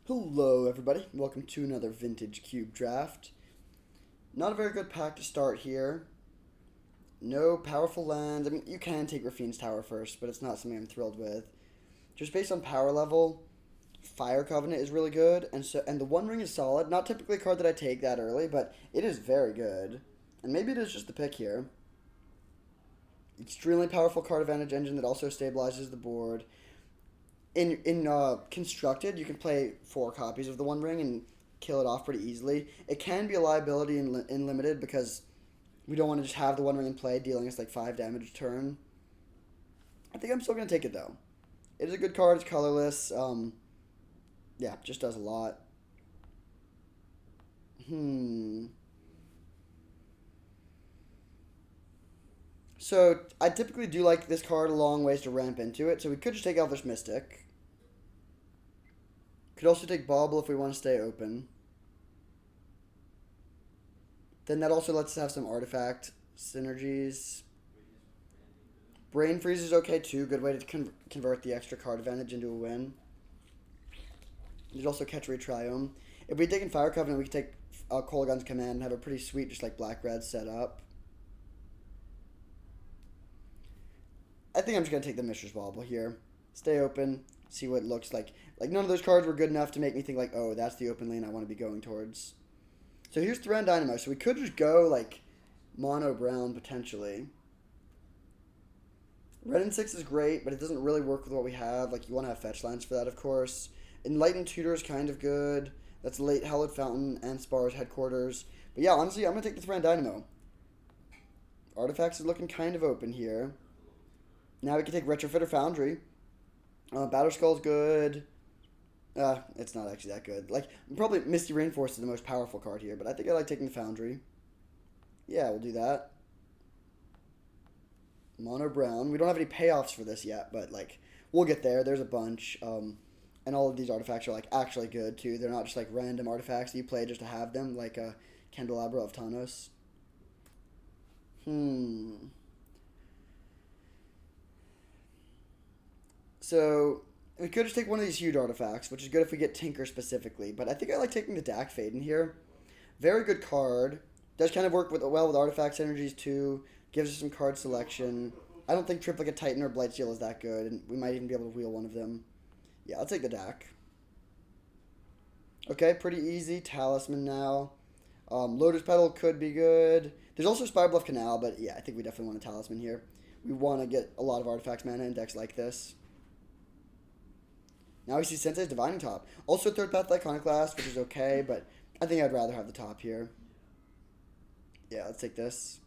Hello everybody, welcome to another Vintage Cube Draft. Not a very good pack to start here. No powerful lands. I mean, you can take Rafine's Tower first, but it's not something I'm thrilled with. Just based on power level, Fire Covenant is really good, and the One Ring is solid. Not typically a card that I take that early, but it is very good. And maybe it is just the pick here. Extremely powerful card advantage engine that also stabilizes the board. In constructed, you can play 4 copies of the One Ring and kill it off pretty easily. It can be a liability in limited because we don't want to just have the One Ring in play, dealing us like 5 damage a turn. I think I'm still gonna take it though. It is a good card. It's colorless. Yeah, just does a lot. So I typically do like this card a long ways to ramp into it. So we could just take Elvish Mystic. Could also take Bauble if we want to stay open. Then that also lets us have some artifact synergies. Brain Freeze is okay too. Good way to convert the extra card advantage into a win. There's also Catchery Triome. If we take in Fire Covenant, we could take Kolaghan's Command and have a pretty sweet, just like black-red setup. I think I'm just going to take the Mishra's Bauble here. Stay open, see what it looks like. Like, none of those cards were good enough to make me think, like, oh, that's the open lane I want to be going towards. So here's Thran Dynamo. So we could just go, like, mono brown, potentially. Red and 6 is great, but it doesn't really work with what we have. Like, you want to have fetch lands for that, of course. Enlightened Tutor is kind of good. That's late Hallowed Fountain and Spar's Headquarters. But yeah, honestly, I'm going to take the Thran Dynamo. Artifacts is looking kind of open here. Now we can take Retrofitter Foundry. Batterskull's good. It's not actually that good. Like, probably Misty Rainforest is the most powerful card here, but I think I like taking the Foundry. Yeah, we'll do that. Mono Brown. We don't have any payoffs for this yet, but, like, we'll get there. There's a bunch. And all of these artifacts are, like, actually good, too. They're not just, like, random artifacts that you play just to have them, like Candelabra of Tawnos. So, we could just take one of these huge artifacts, which is good if we get Tinker specifically. But I think I like taking the Dak Faden here. Very good card. Does kind of work well with artifacts energies too. Gives us some card selection. I don't think Triplicate Titan or Blightsteel is that good, and we might even be able to wheel one of them. Yeah, I'll take the Dak. Okay, pretty easy. Talisman now. Lotus Petal could be good. There's also Spire Bluff Canal, but yeah, I think we definitely want a Talisman here. We want to get a lot of artifacts mana in decks like this. Now we see Sensei's Divining Top. Also Third Path Iconoclast, which is okay, but I think I'd rather have the top here. Yeah, let's take this.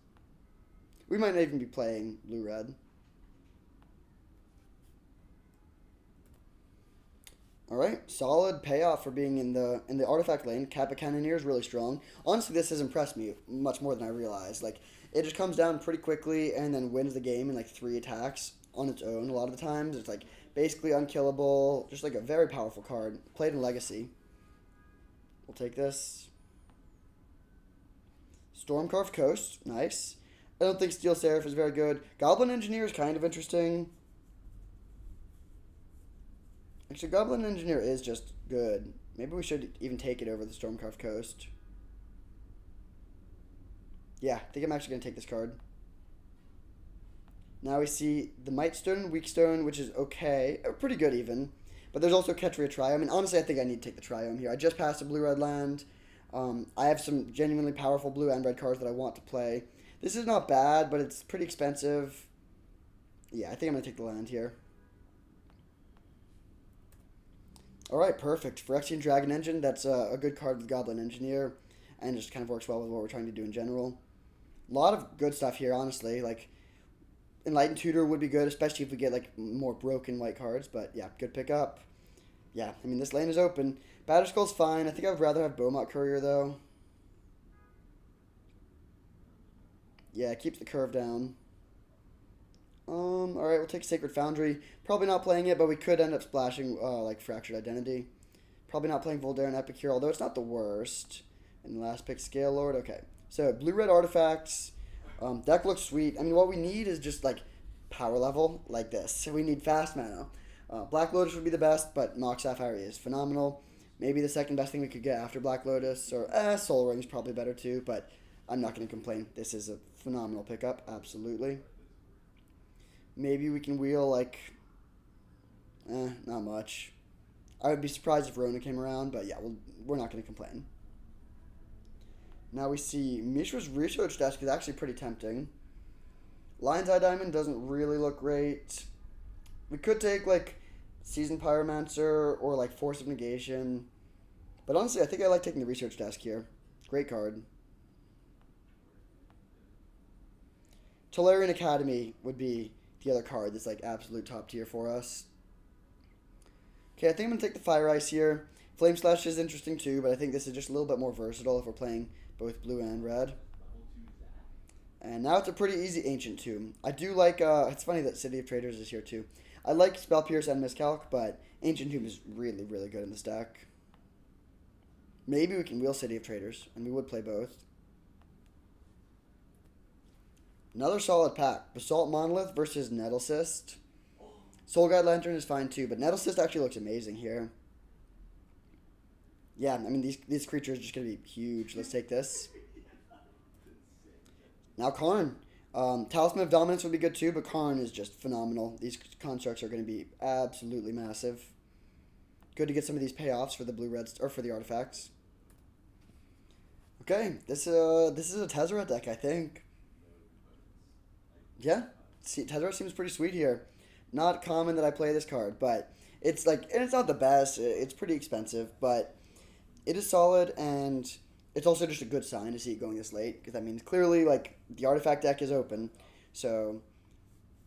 We might not even be playing blue-red. Alright, solid payoff for being in the artifact lane. Kappa Cannoneer is really strong. Honestly, this has impressed me much more than I realized. Like, it just comes down pretty quickly and then wins the game in like 3 attacks on its own a lot of the times. It's like basically unkillable. Just like a very powerful card. Played in Legacy. We'll take this. Stormcarved Coast. Nice. I don't think Steel Seraph is very good. Goblin Engineer is kind of interesting. Actually, Goblin Engineer is just good. Maybe we should even take it over the Stormcarved Coast. Yeah, I think I'm actually going to take this card. Now we see the Might Stone, Weak Stone, which is okay. Pretty good even. But there's also Ketria Triome. And honestly, I think I need to take the Triome here. I just passed a blue-red land. I have some genuinely powerful blue and red cards that I want to play. This is not bad, but it's pretty expensive. Yeah, I think I'm going to take the land here. Alright, perfect. Phyrexian Dragon Engine, that's a good card with Goblin Engineer. And just kind of works well with what we're trying to do in general. A lot of good stuff here, honestly. Like, Enlightened Tutor would be good, especially if we get, like, more broken white cards. But, yeah, good pickup. Yeah, I mean, this lane is open. Batterskull's fine. I think I would rather have Beaumont Courier, though. Yeah, it keeps the curve down. Alright, we'll take Sacred Foundry. Probably not playing it, but we could end up splashing, like, Fractured Identity. Probably not playing Voldaren Epicure, although it's not the worst. And the last pick, Scale Lord. Okay, so blue-red artifacts. Deck looks sweet. I mean, what we need is just, like, power level like this. So we need fast mana. Black Lotus would be the best, but Mox Sapphire is phenomenal. Maybe the second best thing we could get after Black Lotus, or Soul Ring's probably better too, but I'm not going to complain. This is a phenomenal pickup, absolutely. Maybe we can wheel, like, not much. I would be surprised if Rona came around, but yeah, we're not going to complain. Now we see Mishra's research desk is actually pretty tempting. Lion's Eye Diamond doesn't really look great. We could take, like, Seasoned Pyromancer or, like, Force of Negation. But honestly, I think I like taking the research desk here. Great card. Tolarian Academy would be the other card that's, like, absolute top tier for us. Okay, I think I'm going to take the Fire Ice here. Flame Slash is interesting too, but I think this is just a little bit more versatile if we're playing both blue and red. And now it's a pretty easy Ancient Tomb. I do like, it's funny that City of Traders is here too. I like Spell Pierce and Miscalc, but Ancient Tomb is really, really good in this deck. Maybe we can wheel City of Traders, and we would play both. Another solid pack. Basalt Monolith versus Nettle Cyst. Soul Guide Lantern is fine too, but Nettle Cyst actually looks amazing here. Yeah, I mean, these creatures are just going to be huge. Let's take this. Now Karn. Talisman of Dominance would be good too, but Karn is just phenomenal. These constructs are going to be absolutely massive. Good to get some of these payoffs for the blue-reds, or for the artifacts. Okay, this is a Tezzeret deck, I think. Yeah, see, Tezzeret seems pretty sweet here. Not common that I play this card, but it's like, and it's not the best. It's pretty expensive, but it is solid, and it's also just a good sign to see it going this late, because that means clearly, like, the artifact deck is open, so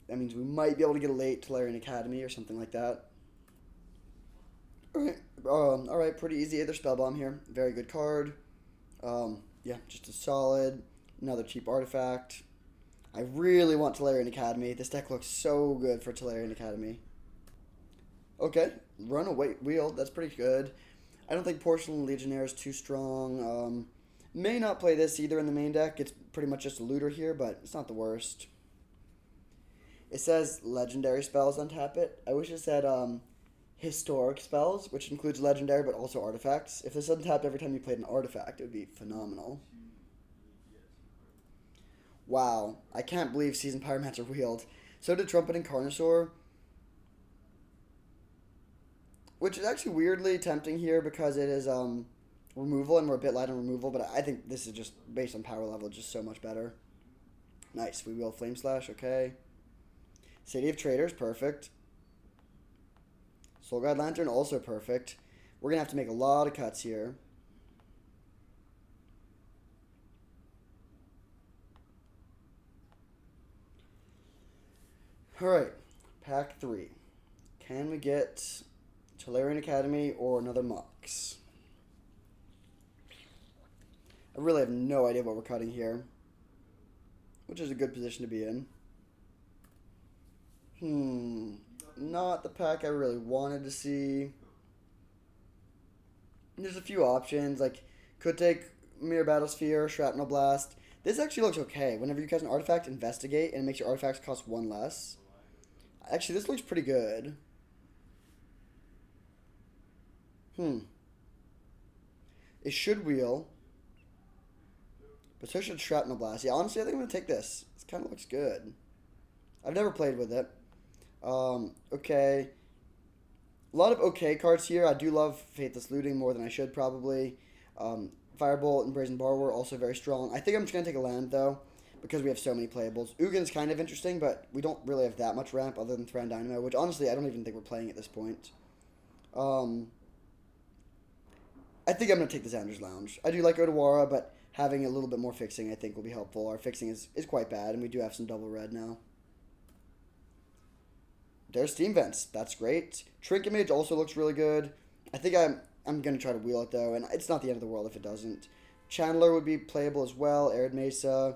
that means we might be able to get a late Tolarian Academy or something like that. Alright, pretty easy Aether Spellbomb here. Very good card. Yeah, just a solid, another cheap artifact. I really want Tolarian Academy. This deck looks so good for Tolarian Academy. Okay, Runaway Wheel, that's pretty good. I don't think Porcelain Legionnaire is too strong. May not play this either in the main deck. It's pretty much just a looter here, but it's not the worst. It says legendary spells untap it. I wish it said historic spells, which includes legendary but also artifacts. If this untapped every time you played an artifact, it would be phenomenal. Wow, I can't believe Seasoned Pyromancer wheeled. So did Trumpet and Carnosaur. Which is actually weirdly tempting here because it is removal, and we're a bit light on removal, but I think this is just, based on power level, just so much better. Nice, we wheel Flame Slash, okay. City of Traders, perfect. Soul Guide Lantern, also perfect. We're going to have to make a lot of cuts here. Alright, pack 3. Can we get Tolarian Academy or another Mox? I really have no idea what we're cutting here, which is a good position to be in. Not the pack I really wanted to see. There's a few options, like, could take Mirror Battlesphere, Shrapnel Blast. This actually looks okay. Whenever you cast an artifact, investigate, and it makes your artifacts cost 1 less. Actually, this looks pretty good. It should wheel, but so should Shrapnel Blast. Yeah, honestly, I think I'm going to take this. This kind of looks good. I've never played with it. Okay. A lot of okay cards here. I do love Faithless Looting more than I should, probably. Firebolt and Brazen Borrower also very strong. I think I'm just going to take a land, though, because we have so many playables. Ugin's kind of interesting, but we don't really have that much ramp other than Thran Dynamo, which, honestly, I don't even think we're playing at this point. I think I'm going to take the Xander's Lounge. I do like Odawara, but having a little bit more fixing, I think, will be helpful. Our fixing is quite bad, and we do have some double red now. There's Steam Vents. That's great. Trinket Mage also looks really good. I think I'm going to try to wheel it, though, and it's not the end of the world if it doesn't. Chandler would be playable as well. Arid Mesa.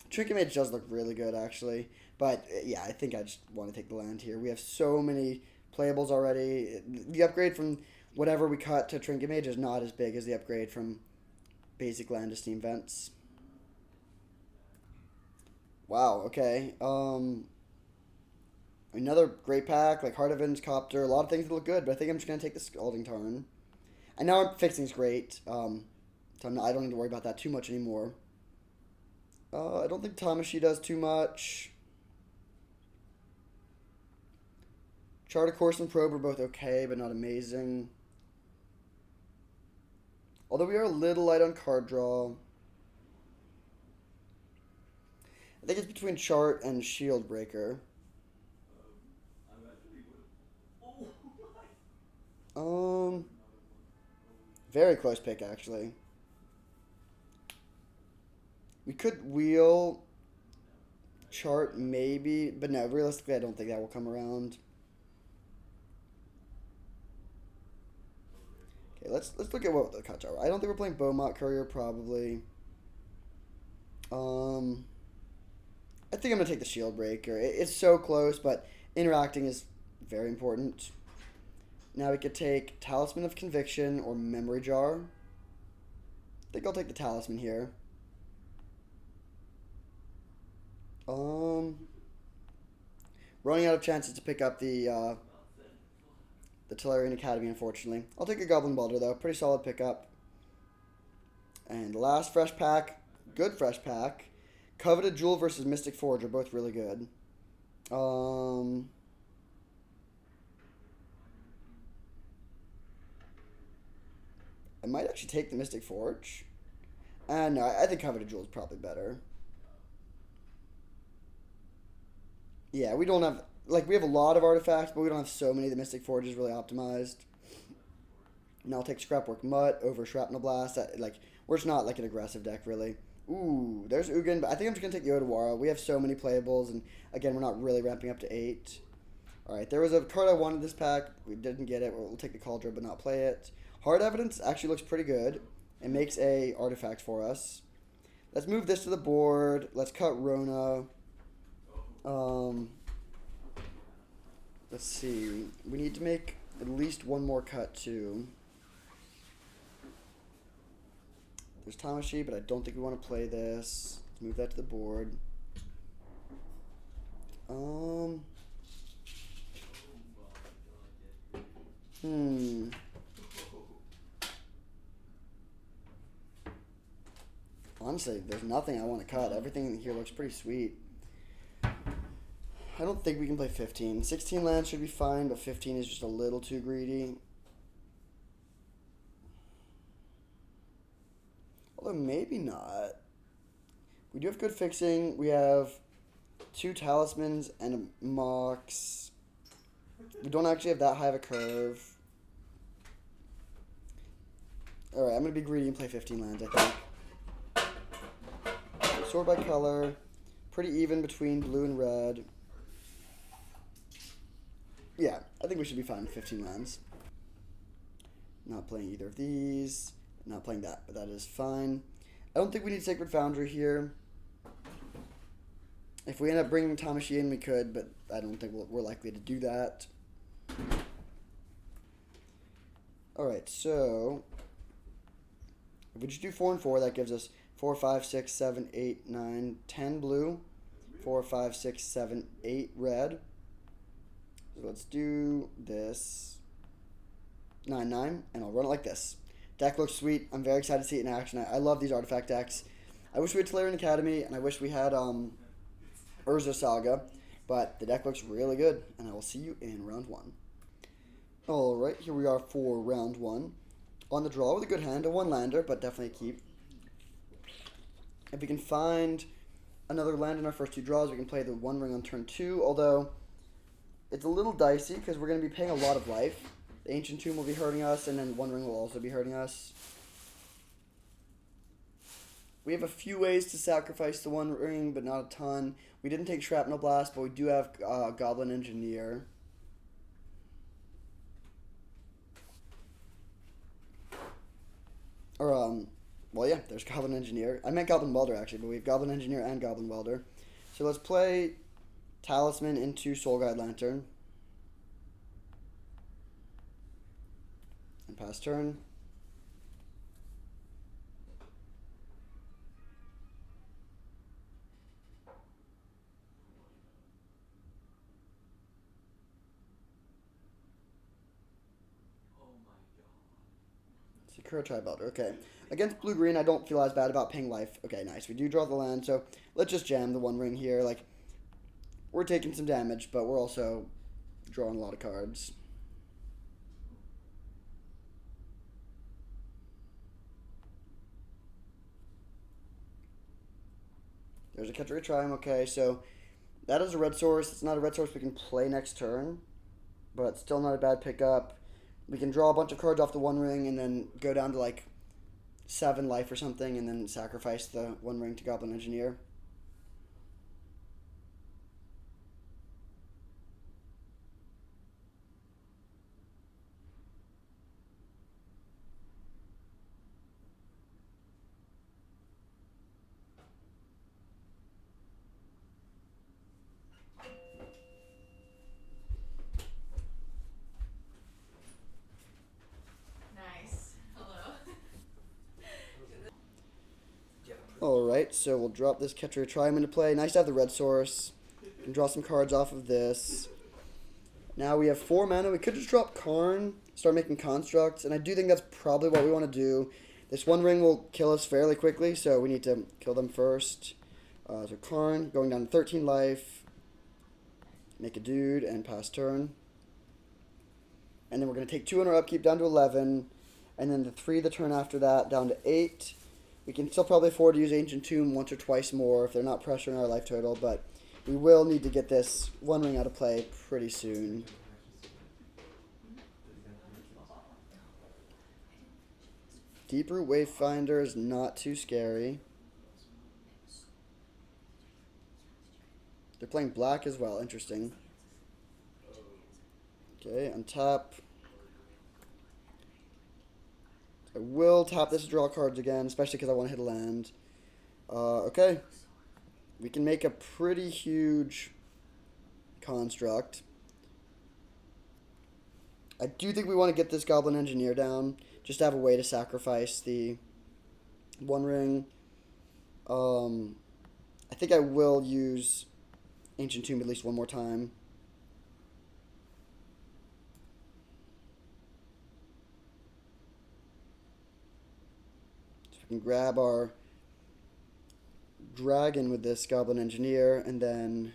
Trinket Mage does look really good, actually. But, yeah, I think I just want to take the land here. We have so many playables already. The upgrade from whatever we cut to Trinket Mage is not as big as the upgrade from basic land to Steam Vents. Wow, okay. Another great pack, like Heart Evans, Copter, a lot of things that look good, but I think I'm just going to take the Scalding Tarn. And now fixing's great, so I don't need to worry about that too much anymore. I don't think Tamashi does too much. Chart of Course and Probe are both okay, but not amazing. Although we are a little light on card draw. I think it's between Chart and Shield Breaker. Very close pick, actually. We could wheel Chart, maybe, but no, realistically, I don't think that will come around. Okay, let's look at what the cuts are. I don't think we're playing Beaumont Courier, probably. I think I'm gonna take the Shield Breaker. It's so close, but interacting is very important. Now we could take Talisman of Conviction or Memory Jar. I think I'll take the Talisman here. Running out of chances to pick up the Tellurian Academy, unfortunately. I'll take a Goblin Boulder, though. Pretty solid pickup. And the last fresh pack, good fresh pack. Coveted Jewel versus Mystic Forge are both really good. I might actually take the Mystic Forge. And no, I think Coveted Jewel is probably better. Yeah, we don't have, like, we have a lot of artifacts, but we don't have so many. The Mystic Forge is really optimized. Now I'll take Scrapwork Mutt over Shrapnel Blast. We're just not, like, an aggressive deck, really. Ooh, there's Ugin, but I think I'm just going to take the Odawara. We have so many playables, and, again, we're not really ramping up to 8. Alright, there was a card I wanted this pack. We didn't get it. We'll take the Cauldron, but not play it. Hard Evidence actually looks pretty good. It makes a artifact for us. Let's move this to the board. Let's cut Rona. Let's see. We need to make at least one more cut, too. There's Tamashi, but I don't think we want to play this. Let's move that to the board. Honestly, there's nothing I want to cut. Everything here looks pretty sweet. I don't think we can play 15. 16 lands should be fine, but 15 is just a little too greedy. Although maybe not. We do have good fixing. We have 2 Talismans and a Mox. We don't actually have that high of a curve. Alright, I'm going to be greedy and play 15 lands, I think. Sort by color. Pretty even between blue and red. Yeah, I think we should be fine with 15 lands. Not playing either of these. Not playing that, but that is fine. I don't think we need Sacred Foundry here. If we end up bringing Tamashi in, we could, but I don't think we're likely to do that. Alright, so if we just do 4 and 4, that gives us 4, 5, 6, 7, 8, 9, 10 blue. 4, 5, 6, 7, 8 red. So let's do this. 9, 9, and I'll run it like this. Deck looks sweet. I'm very excited to see it in action. I love these artifact decks. I wish we had Tellurian Academy, and I wish we had Urza Saga, but the deck looks really good, and I will see you in round 1. Alright, here we are for round 1. On the draw with a good hand, a 1-lander, but definitely a keep. If we can find another land in our first 2 draws, we can play the One Ring on turn 2, although it's a little dicey because we're going to be paying a lot of life. The Ancient Tomb will be hurting us, and then One Ring will also be hurting us. We have a few ways to sacrifice the One Ring, but not a ton. We didn't take Shrapnel Blast, but we do have Goblin Engineer. Well, yeah, there's Goblin Engineer. I meant Goblin Welder, actually, but we have Goblin Engineer and Goblin Welder. So let's play Talisman into Soul Guide Lantern. And pass turn. Sakura Tri-Belter. Okay. Against blue-green, I don't feel as bad about paying life. Okay, nice. We do draw the land, so let's just jam the One Ring here. Like, we're taking some damage, but we're also drawing a lot of cards. There's a Catcher Triumph. Okay, so that is a red source. It's not a red source we can play next turn, but still not a bad pickup. We can draw a bunch of cards off the One Ring and then go down to like 7 life or something and then sacrifice the One Ring to Goblin Engineer. Alright, so we'll drop this Catcher Triumph into play. Nice to have the red source. Can draw some cards off of this. Now we have 4 mana. We could just drop Karn, start making constructs, and I do think that's probably what we want to do. This One Ring will kill us fairly quickly, so we need to kill them first. So Karn, going down to 13 life. Make a dude and pass turn. And then we're going to take 2 on our upkeep down to 11. And then the 3 the turn after that down to 8. We can still probably afford to use Ancient Tomb once or twice more if they're not pressuring our life total, but we will need to get this One Ring out of play pretty soon. Deeproot Wayfinder is not too scary. They're playing black as well. Interesting. Okay, untap. I will tap this to draw cards again, especially because I want to hit a land. Okay. We can make a pretty huge construct. I do think we want to get this Goblin Engineer down, just to have a way to sacrifice the One Ring. I think I will use Ancient Tomb at least one more time. So we can grab our dragon with this Goblin Engineer, and then,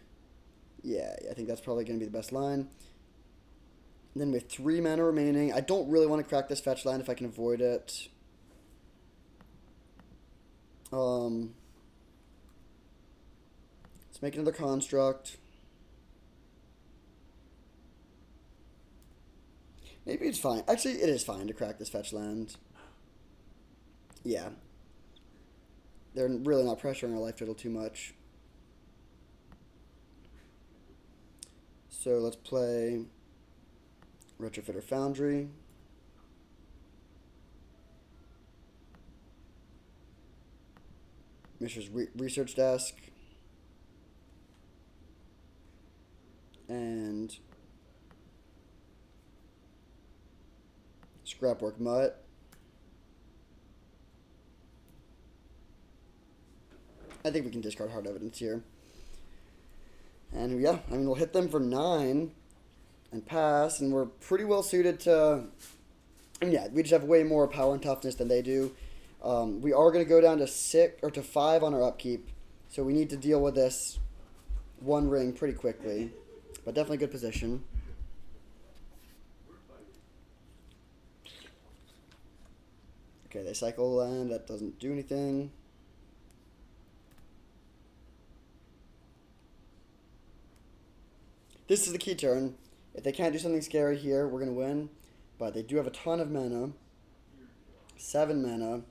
yeah, I think that's probably going to be the best line. And then we have 3 mana remaining. I don't really want to crack this fetch land if I can avoid it. Let's make another construct. Maybe it's fine. Actually, it is fine to crack this fetch land. Yeah. They're really not pressuring our life total too much. So let's play Retrofitter Foundry. Mishra's Research Desk. And Scrapwork Mutt. I think we can discard Hard Evidence here. And yeah, I mean, we'll hit them for 9 and pass, and we're pretty well suited to... And yeah, we just have way more power and toughness than they do. We are going to go down to 6 or to 5 on our upkeep, so we need to deal with this One Ring pretty quickly. But definitely good position. Okay, they cycle land. That doesn't do anything. This is the key turn. If they can't do something scary here, we're going to win. But they do have a ton of mana. 7 mana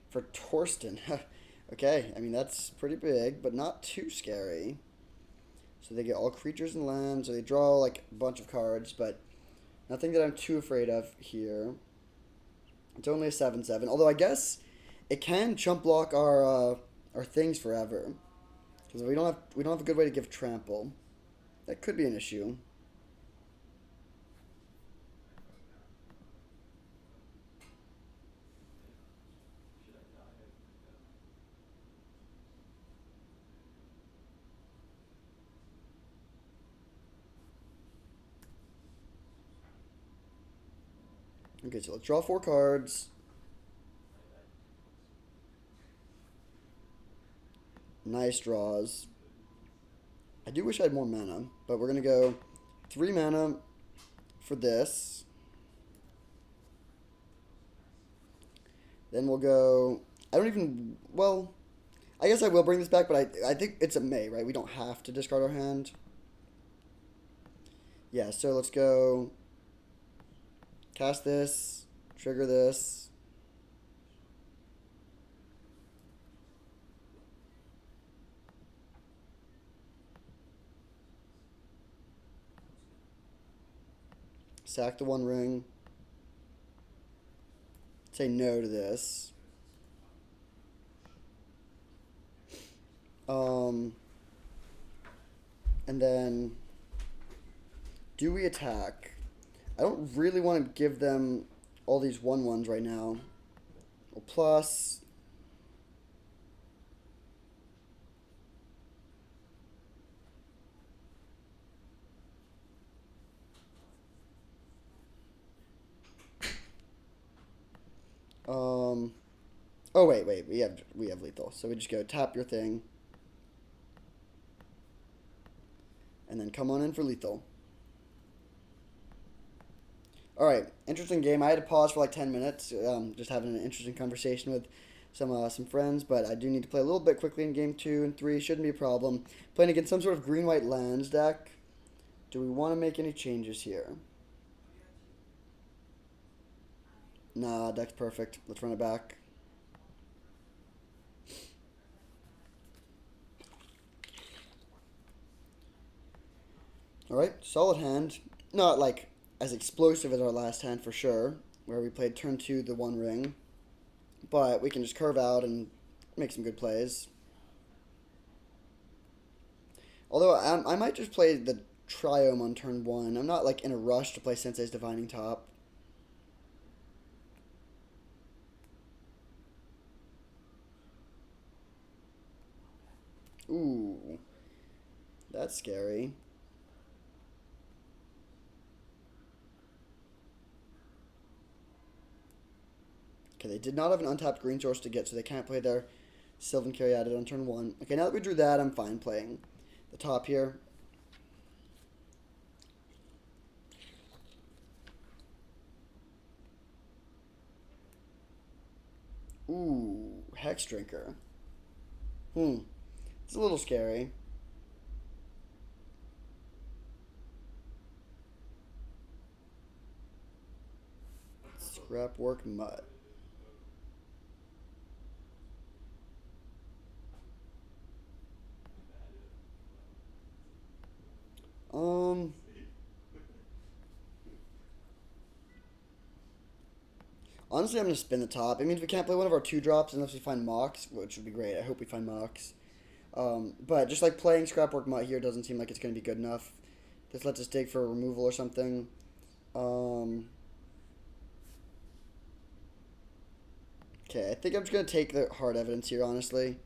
for Torsten. Okay, I mean, that's pretty big, but not too scary. So they get all creatures and lands, so they draw like a bunch of cards, but nothing that I'm too afraid of here. It's only a 7/7, although I guess it can chump block our things forever, because we don't have a good way to give trample. That could be an issue. Okay, so let's draw 4 cards. Nice draws. I do wish I had more mana, but we're going to go 3 mana for this. Then we'll go... I don't even... Well, I guess I will bring this back, but I think it's a May, right? We don't have to discard our hand. Yeah, so let's go... Cast this. Trigger this. Sack the One Ring. Say no to this. And then, do we attack? I don't really want to give them all these 1/1s right now. Well, plus, oh wait, we have lethal. So we just go tap your thing, and then come on in for lethal. All right, interesting game. I had to pause for like 10 minutes, just having an interesting conversation with some friends, but I do need to play a little bit quickly in game 2 and 3. Shouldn't be a problem. Playing against some sort of green-white lands deck. Do we want to make any changes here? Nah, deck's perfect. Let's run it back. All right, solid hand. Not like as explosive as our last hand for sure, where we played turn 2 the One Ring. But we can just curve out and make some good plays. Although I might just play the Triome on turn 1. I'm not like in a rush to play Sensei's Divining Top. Ooh, that's scary. Okay, they did not have an untapped green source to get, so they can't play their Sylvan Caryatid on turn 1. Okay, now that we drew that, I'm fine playing the top here. Ooh, Hex Drinker. It's a little scary. Scrapwork Mutt. Honestly, I'm going to spin the top. It means we can't play one of our 2 drops unless we find Mox, which would be great. I hope we find Mox. But just like playing Scrapwork Mutt here doesn't seem like it's going to be good enough. This lets us dig for a removal or something. Okay, I think I'm just going to take the hard evidence here, honestly.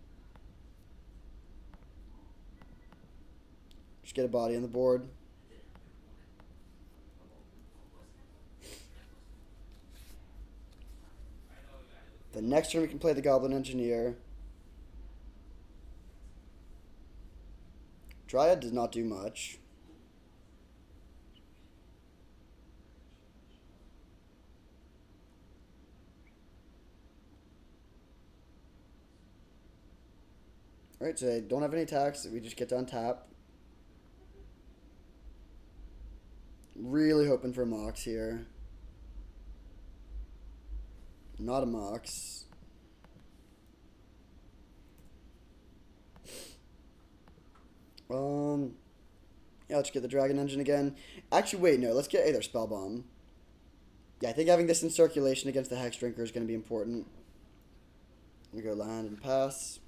Just get a body on the board. The next turn we can play the Goblin Engineer. Dryad does not do much. Alright, so they don't have any attacks. We just get to untap. Really hoping for a Mox here. Not a Mox. Yeah, let's get the Dragon Engine again. Actually, wait, no, let's get Aether Spellbomb. Yeah, I think having this in circulation against the Hex Drinker is going to be important. We go land and pass.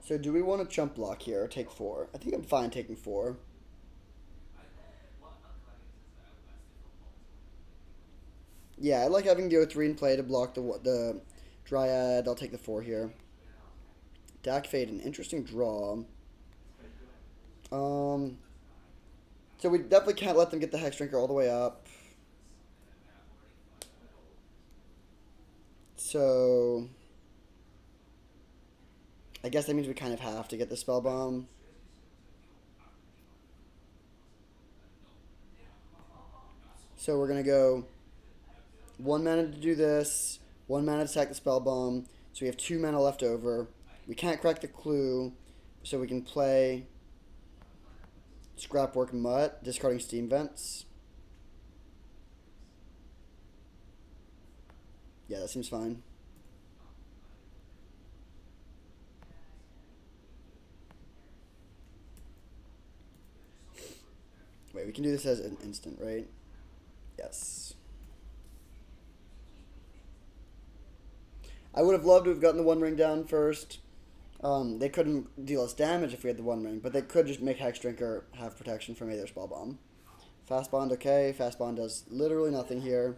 So do we want to chump block here or take 4? I think I'm fine taking 4. Yeah, I like having the O3 in play to block the Dryad, I'll take the 4 here. Dak Fade, an interesting draw. Um, so we definitely can't let them get the Hex Drinker all the way up. So I guess that means we kind of have to get the Spell Bomb. So we're gonna go 1 mana to do this, 1 mana to attack the Spell Bomb. So we have 2 mana left over. We can't crack the Clue, so we can play Scrapwork Mutt, discarding Steam Vents. Yeah, that seems fine. Wait, we can do this as an instant, right? Yes. I would have loved to have gotten the One Ring down first. They couldn't deal us damage if we had the One Ring, but they could just make Hex Drinker have protection from either Spell Bomb. Fast Bond, okay. Fast Bond does literally nothing here.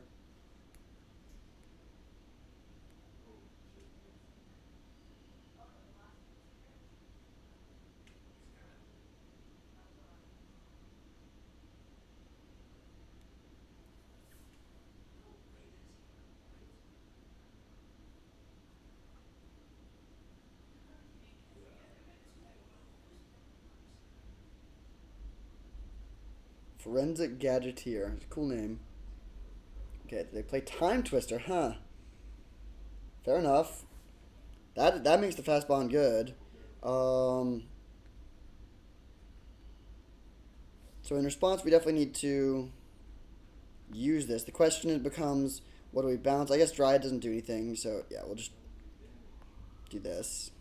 Forensic Gadgeteer. It's a cool name. Okay, they play Time Twister, huh? Fair enough. That makes the Fast Bond good. Um, so in response, we definitely need to use this. The question becomes, what do we bounce? I guess Dryad doesn't do anything, so yeah, we'll just do this.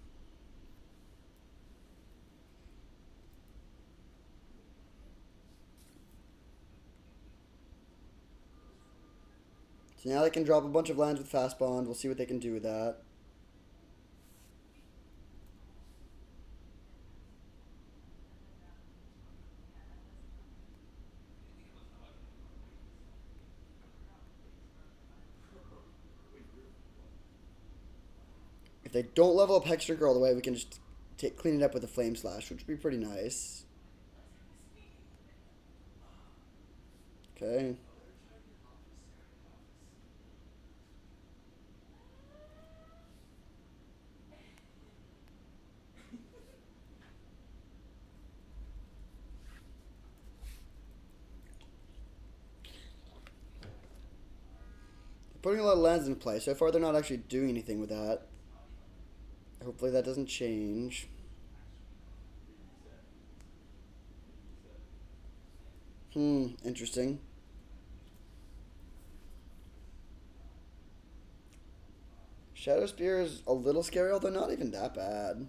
So now they can drop a bunch of lands with Fast Bond. We'll see what they can do with that. If they don't level up Hexdrinker all the way, we can just clean it up with a Flame Slash, which would be pretty nice. Okay. Putting a lot of lands in play. So far, they're not actually doing anything with that. Hopefully that doesn't change. Interesting. Shadow Spear is a little scary, although not even that bad.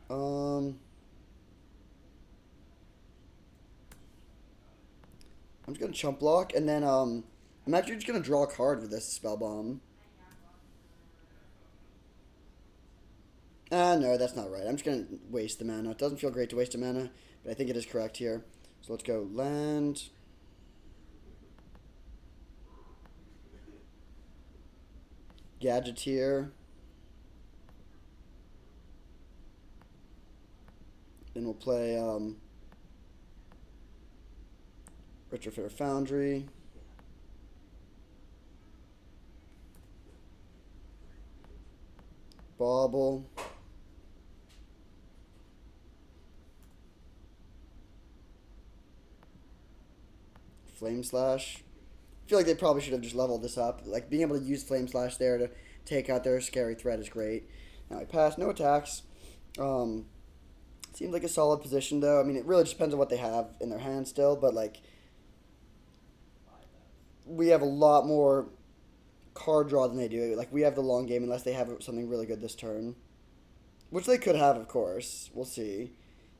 Um, I'm just gonna chump block, and then I'm actually just gonna draw a card with this Spell Bomb. Ah, no, that's not right. I'm just gonna waste the mana. It doesn't feel great to waste a mana, but I think it is correct here. So let's go land. Gadgeteer. Then we'll play Retrofitter Foundry. Bauble. Flame Slash. I feel like they probably should have just leveled this up. Like, being able to use Flame Slash there to take out their scary threat is great. Now I pass, no attacks. Seems like a solid position, though. I mean, it really just depends on what they have in their hand still, but, like, we have a lot more card draw than they do. Like, we have the long game unless they have something really good this turn. Which they could have, of course. We'll see.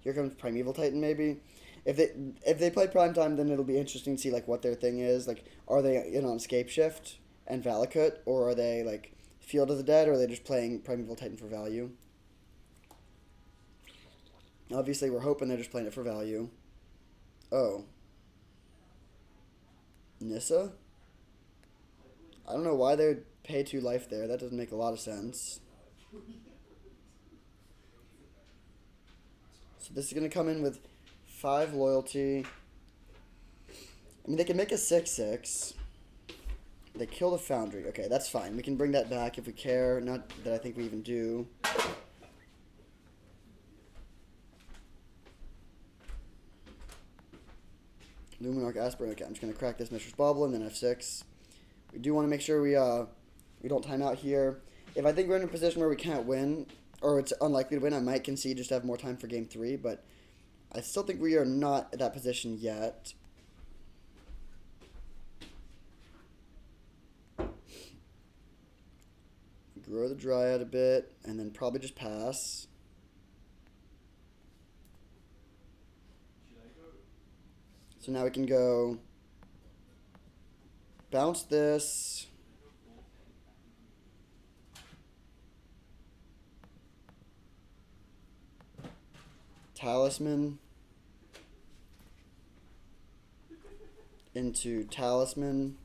Here comes Primeval Titan, maybe. If they play Prime Time, then it'll be interesting to see like what their thing is. Like, are they in on Scape Shift and Valakut, or are they like Field of the Dead, or are they just playing Primeval Titan for value? Obviously, we're hoping they're just playing it for value. Oh. Nissa? I don't know why they would pay 2 life there. That doesn't make a lot of sense. So this is going to come in with 5 loyalty. I mean, they can make a 6/6. They kill the Foundry. Okay, that's fine. We can bring that back if we care. Not that I think we even do. Luminarch Aspirant. Okay, I'm just going to crack this Mishra's Bauble and then F6. We do want to make sure we don't time out here. If I think we're in a position where we can't win, or it's unlikely to win, I might concede just to have more time for game 3, but I still think we are not at that position yet. Grow the Dryad a bit, and then probably just pass. So now we can go bounce this. Talisman into Talisman.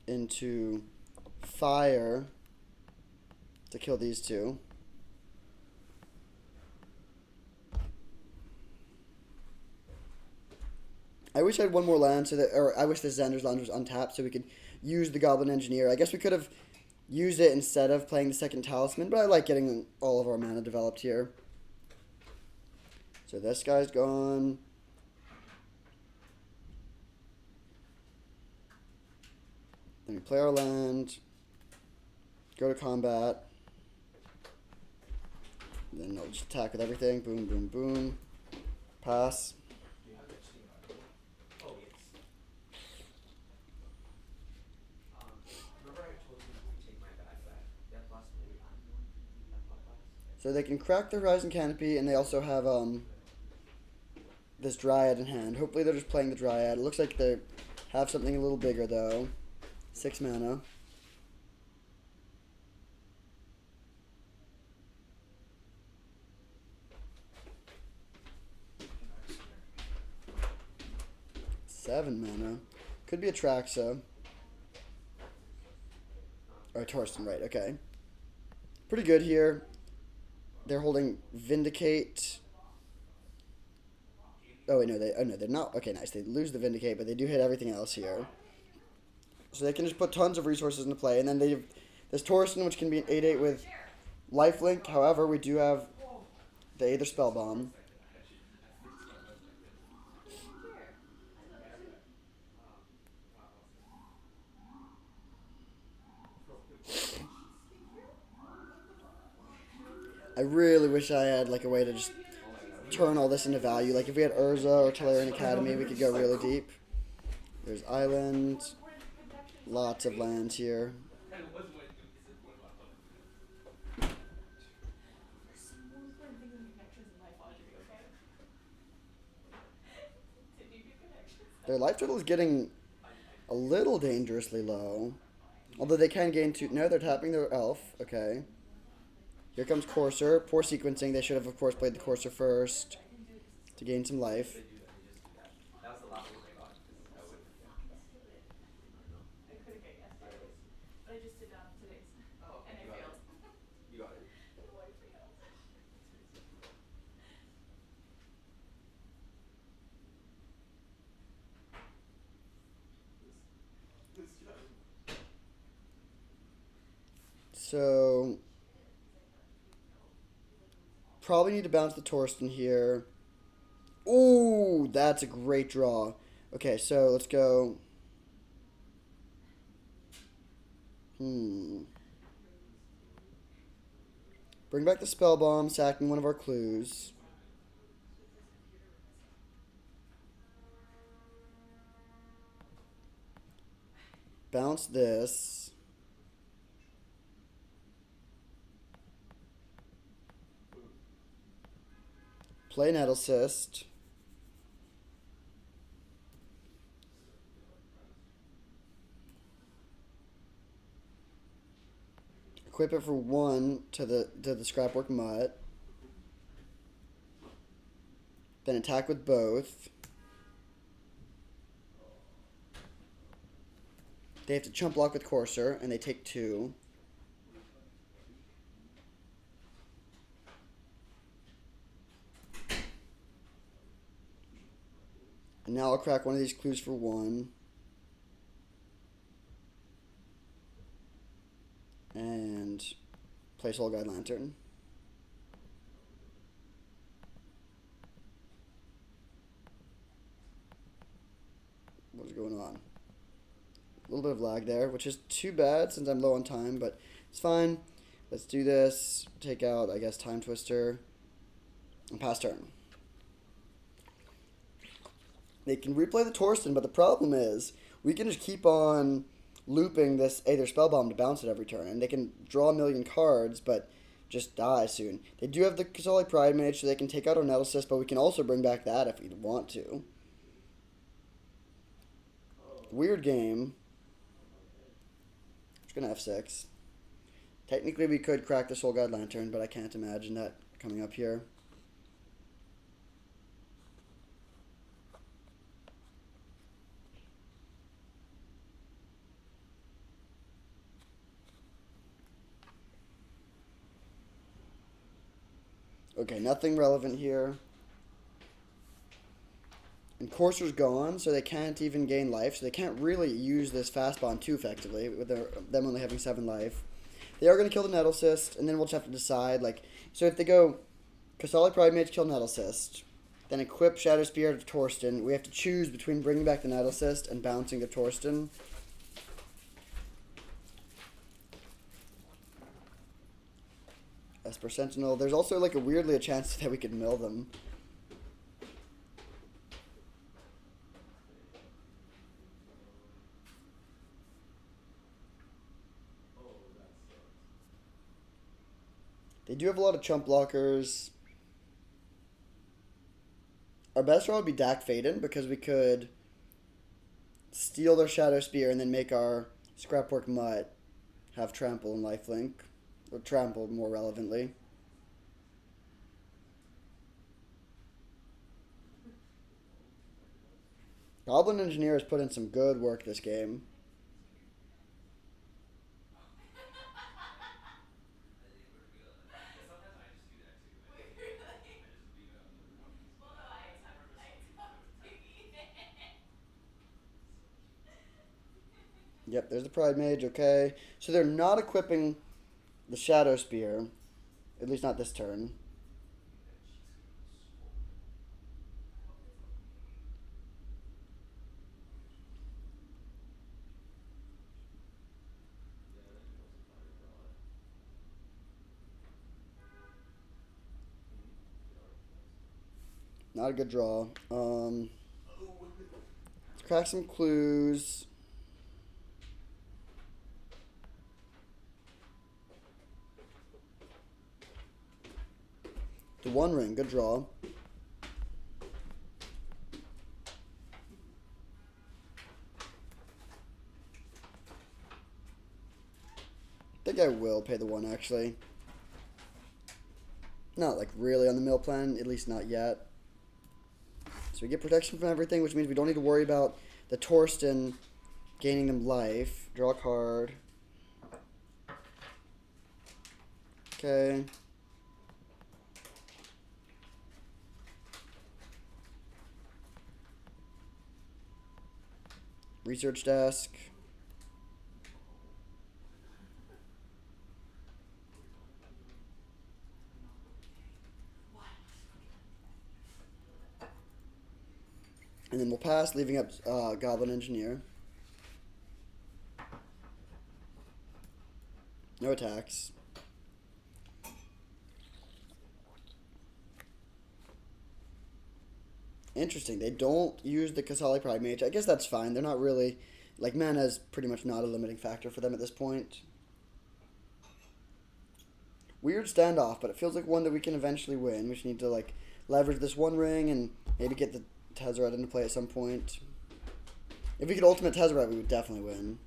Into Fire to kill these 2. I wish I had one more land or I wish the Xander's land was untapped so we could use the Goblin Engineer. I guess we could have used it instead of playing the second Talisman, but I like getting all of our mana developed here. So this guy's gone. Then we play our land, go to combat, then I'll just attack with everything. Boom, boom, boom. Pass. So they can crack the Horizon Canopy, and they also have this Dryad in hand. Hopefully they're just playing the Dryad. It looks like they have something a little bigger, though. 6 mana. Seven mana. Could be a Traxa. Or a Torsten, right, okay. Pretty good here. They're holding Vindicate. Oh, wait, no, they're not. Okay, nice. They lose the Vindicate, but they do hit everything else here. So they can just put tons of resources into play. And then they have this Torsten, which can be an 8/8 with Lifelink. However, we do have the Aether Spellbomb. I really wish I had like a way to just turn all this into value. Like if we had Urza or Tolarian Academy, we could go really deep. There's Island. Lots of lands here. Their life total is getting a little dangerously low. Although they can gain 2. No, they're tapping their elf. Okay. Here comes Courser. Poor sequencing. They should have, of course, played the Courser first to gain some life. So probably need to bounce the Torsten here. Ooh, that's a great draw. Okay, so let's go. Bring back the Spellbomb, sacking one of our clues. Bounce this. Play Nettle Cyst. equip it for 1 to the scrapwork mutt. Then attack with both. They have to chump block with Courser, and they take 2. And now I'll crack one of these clues for 1. And play Soul Guide Lantern. What's going on? A little bit of lag there, which is too bad since I'm low on time, but it's fine. Let's do this. Take out, I guess, Time Twister. And pass turn. They can replay the Torsten, but the problem is we can just keep on looping this Aether Spellbomb to bounce it every turn, and they can draw a million cards, but just die soon. They do have the Kasali Pride Mage, so they can take out our Nettlecyst, but we can also bring back that if we want to. Weird game. Just gonna F6. Technically, we could crack the Soul Guide Lantern, but I can't imagine that coming up here. Okay, nothing relevant here. And Courser's gone, so they can't even gain life, so they can't really use this fast bond too effectively, with them only having 7 life. They are going to kill the Nettlecyst, and then we'll just have to decide, like, so if they go Kasali Pride Mage, kill Nettlecyst, then equip Shadow Spear to Torsten, we have to choose between bringing back the Nettlecyst and bouncing the Torsten. Esper Sentinel. There's also, like, weirdly a chance that we could mill them. They do have a lot of chump blockers. Our best draw would be Dak Faden, because we could steal their Shadow Spear and then make our Scrapwork Mutt have Trample and Lifelink. Or Trample, more relevantly. Goblin Engineer has put in some good work this game. Yep, there's the Pride Mage, okay. So they're not equipping the Shadow Spear, at least not this turn. Not a good draw. Let's crack some clues. The One Ring, good draw. I think I will pay the 1, actually. Not, like, really on the mill plan, at least not yet. So we get protection from everything, which means we don't need to worry about the Torsten gaining them life. Draw a card. Okay. Research desk. And then we'll pass, leaving up Goblin Engineer. No attacks. Interesting. They don't use the Kasali Pride Mage. I guess that's fine. They're not really... Like, mana's pretty much not a limiting factor for them at this point. Weird standoff, but it feels like one that we can eventually win. We just need to, like, leverage this One Ring and maybe get the Tezzeret into play at some point. If we could ultimate Tezzeret, we would definitely win.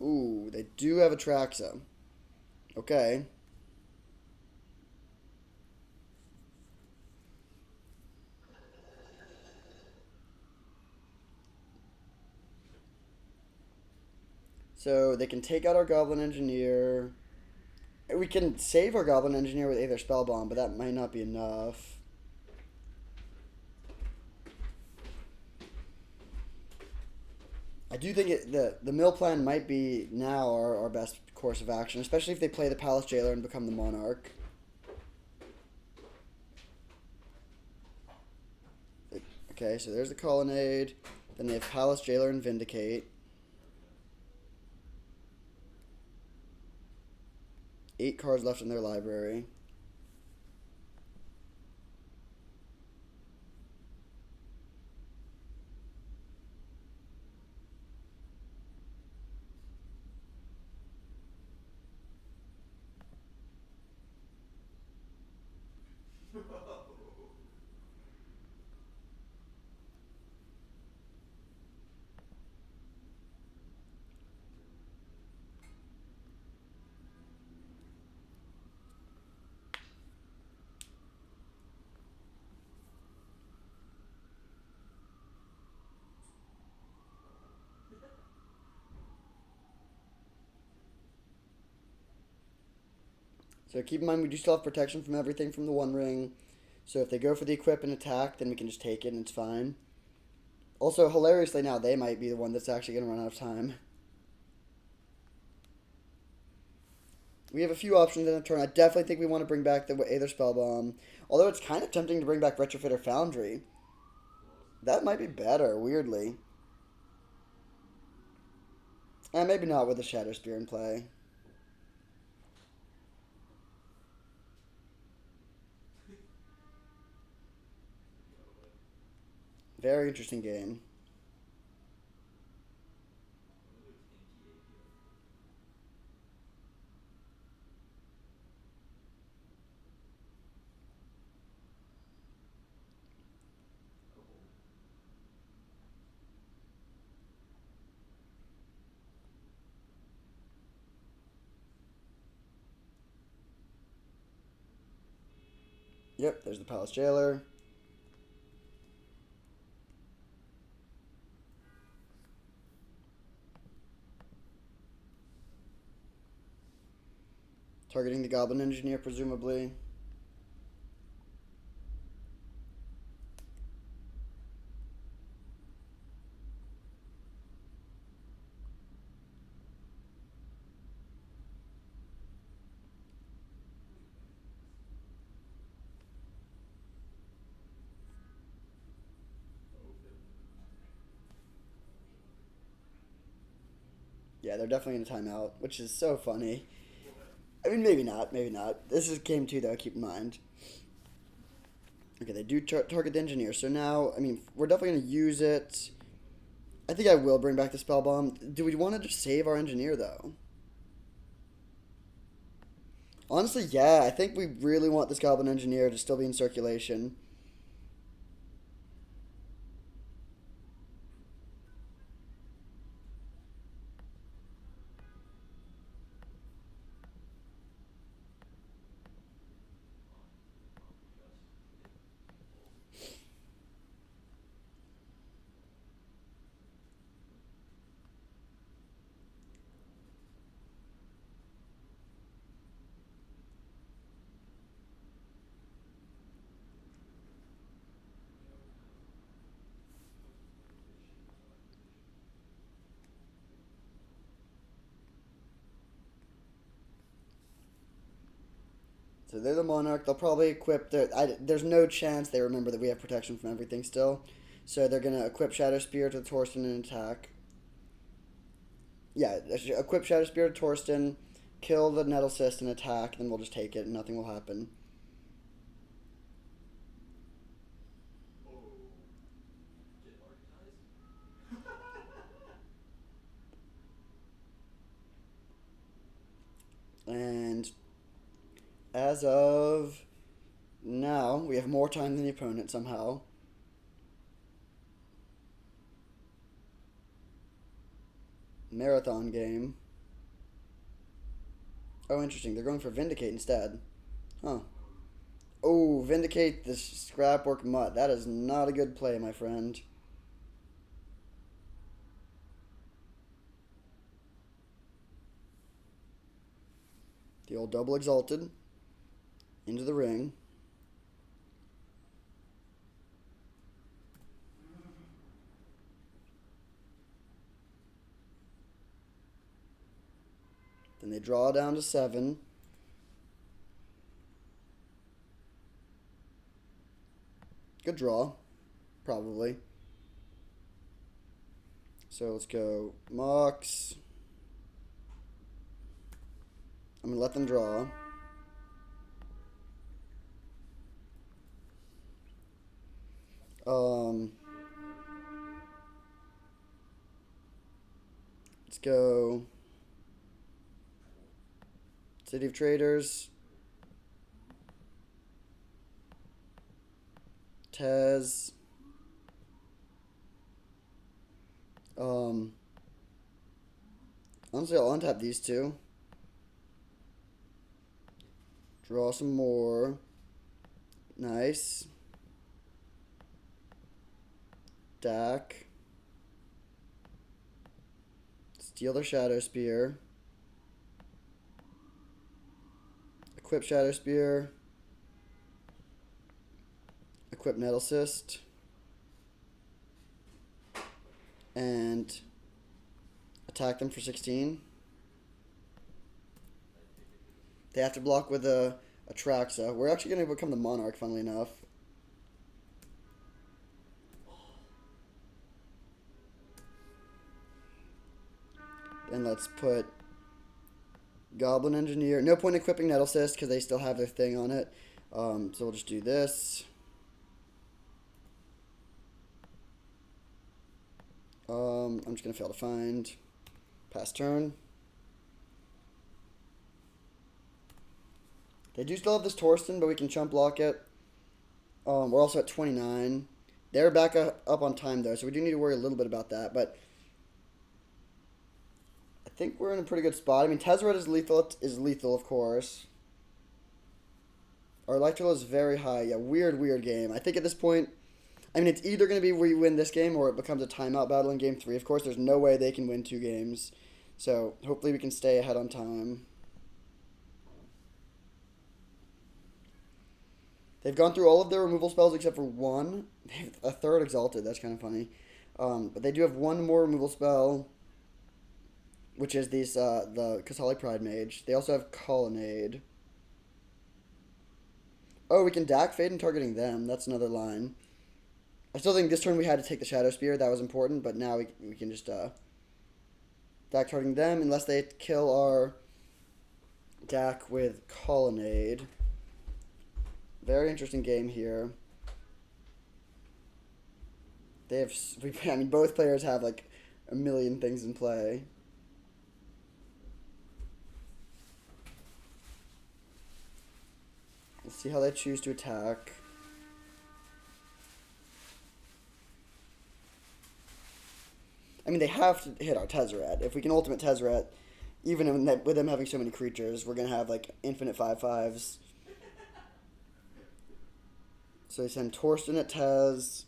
Ooh, They do have a Traxa. Okay. So they can take out our Goblin Engineer. We can save our Goblin Engineer with Aether Spellbomb, but that might not be enough. I do think the mill plan might be now our best course of action, especially if they play the Palace Jailer and become the Monarch. Okay, so there's the Colonnade. Then they have Palace Jailer and Vindicate. 8 cards left in their library. So keep in mind, we do still have protection from everything from the One Ring. So if they go for the equip and attack, then we can just take it and it's fine. Also, hilariously now, they might be the one that's actually going to run out of time. We have a few options in the turn. I definitely think we want to bring back the Aether Spellbomb. Although it's kind of tempting to bring back Retrofit or Foundry. That might be better, weirdly. And maybe not with the Shadow Spear in play. Very interesting game. Yep, there's the Palace Jailer. Targeting the Goblin Engineer, presumably. Yeah, they're definitely in a timeout, which is so funny. I mean, maybe not, maybe not. This is game 2, though, keep in mind. Okay, they do target the Engineer, so now, I mean, we're definitely going to use it. I think I will bring back the Spell Bomb. Do we want to just save our Engineer, though? Honestly, yeah, I think we really want this Goblin Engineer to still be in circulation. So they're the Monarch. They'll probably equip their... there's no chance they remember that we have protection from everything still. So they're going to equip Shadow Spear to Torsten and attack. Yeah, equip Shadow Spear to Torsten, kill the Nettle Cyst and attack, then we'll just take it and nothing will happen. And as of now, we have more time than the opponent somehow. Marathon game. Oh, interesting. They're going for Vindicate instead. Huh. Oh, Vindicate the Scrapwork Mutt. That is not a good play, my friend. The old double exalted. Into the ring. Then they draw down to 7. Good draw. Probably. So let's go Mox. I'm going to let them draw. Um, let's go City of Traders. Tez. Honestly, I'll untap these two. Draw some more. Nice. Dak. Steal their Shadow Spear. Equip Shadow Spear. Equip Nettle Cyst. And attack them for 16. They have to block with a Traxa. We're actually going to become the Monarch, funnily enough. And let's put Goblin Engineer. No point equipping Nettle Cyst because they still have their thing on it. So we'll just do this. I'm just going to fail to find. Pass turn. They do still have this Torsten, but we can chump block it. We're also at 29. They're back up on time, though, so we do need to worry a little bit about that. But I think we're in a pretty good spot. I mean, Tezzeret is lethal, of course. Our Electrical is very high. Yeah, weird game. I think at this point, I mean, it's either going to be we win this game or it becomes a timeout battle in game 3. Of course, there's no way they can win 2 games. So hopefully we can stay ahead on time. They've gone through all of their removal spells except for 1. They have a 3rd Exalted. That's kind of funny. But they do have 1 more removal spell, which is the Kasali Pride Mage. They also have Colonnade. Oh, we can Dak Fade and targeting them. That's another line. I still think this turn we had to take the Shadow Spear. That was important, but now we can just Dak targeting them unless they kill our Dak with Colonnade. Very interesting game here. They have, I mean, both players have like a million things in play. Let's see how they choose to attack. I mean, they have to hit our Tezzeret. If we can ultimate Tezzeret, even with them having so many creatures, we're going to have like infinite 5/5s. So they send Torsten at Tez.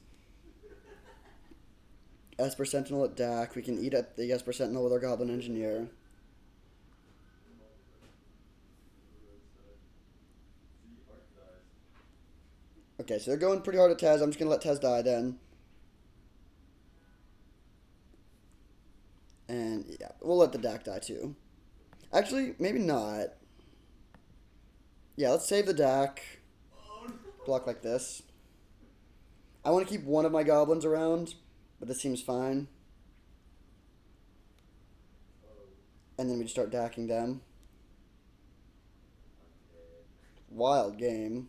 Esper Sentinel at Dak. We can eat at the Esper Sentinel with our Goblin Engineer. Okay, so they're going pretty hard at Tez. I'm just going to let Tez die then. And yeah, we'll let the Dak die too. Actually, maybe not. Yeah, let's save the Dak. Block like this. I want to keep one of my goblins around, but this seems fine. And then we just start Dacking them. Wild game.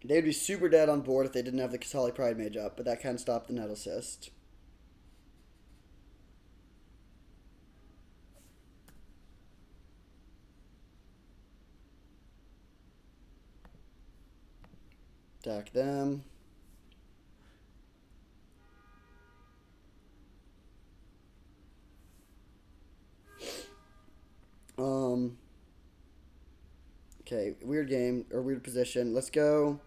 They would be super dead on board if they didn't have the Kasali Pride Mage up, but that can stop the Nettle Cyst. Attack them. Okay, weird game, or weird position. Let's go.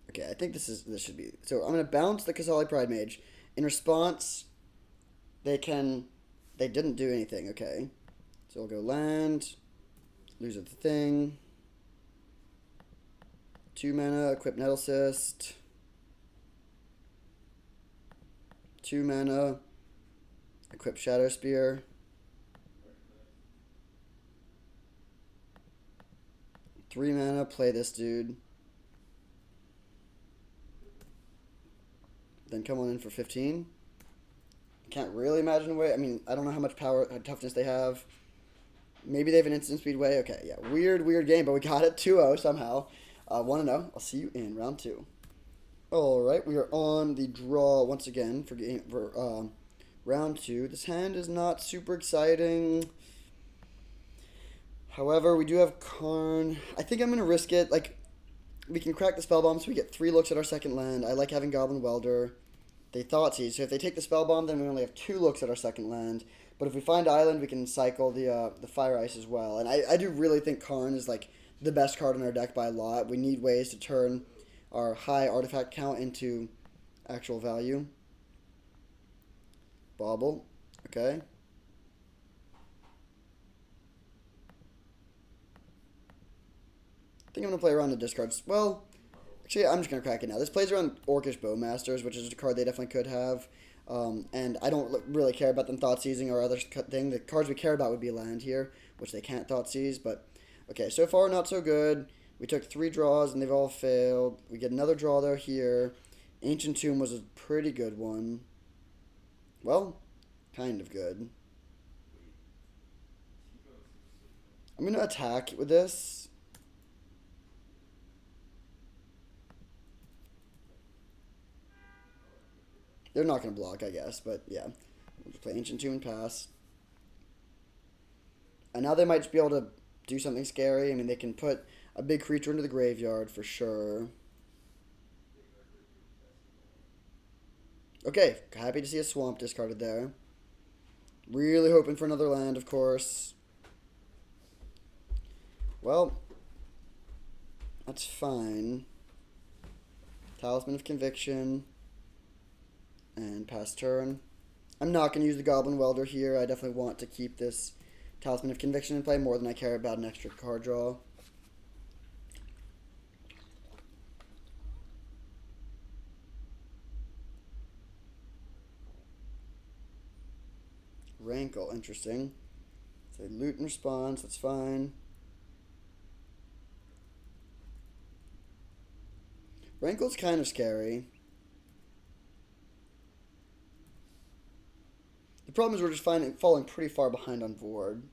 Okay, I think this should be. So I'm gonna bounce the Kasali Pride Mage. In response, they didn't do anything. Okay, so we'll go land. Lose the thing. 2 mana. Equip Nettle Cyst. 2 mana. Equip Shadow Spear. 3 mana. Play this dude. Then come on in for 15. Can't really imagine a way. I mean, I don't know how much power, how toughness they have. Maybe they have an instant speed way. Okay, yeah. Weird game, but we got it 2-0 somehow. 1-0. I'll see you in round 2. Alright, we are on the draw once again for round 2. This hand is not super exciting. However, we do have Karn. I think I'm going to risk it. Like, we can crack the Spell Bomb, so we get 3 looks at our second land. I like having Goblin Welder. They Thoughtseize, so if they take the Spell Bomb, then we only have 2 looks at our second land. But if we find Island, we can cycle the Fire Ice as well. And I do really think Karn is, like, the best card in our deck by a lot. We need ways to turn our high artifact count into actual value. Bauble. Okay. I think I'm going to play around the discards. Well, actually, I'm just going to crack it now. This plays around Orcish Bowmasters, which is a card they definitely could have. And I don't really care about them Thoughtseizing or other thing. The cards we care about would be land here, which they can't Thoughtseize. But, okay, so far not so good. We took 3 draws, and they've all failed. We get another draw, though, here. Ancient Tomb was a pretty good one. Well, kind of good. I'm going to attack with this. They're not going to block, I guess, but yeah. We'll just play Ancient Tomb and pass. And now they might just be able to do something scary. I mean, they can put a big creature into the graveyard for sure. Okay, happy to see a swamp discarded there. Really hoping for another land, of course. Well, that's fine. Talisman of Conviction. And pass turn. I'm not going to use the Goblin Welder here. I definitely want to keep this Talisman of Conviction in play more than I care about an extra card draw. Rankle, interesting. So loot in response, that's fine. Rankle's kind of scary. The problem is we're just falling pretty far behind on board.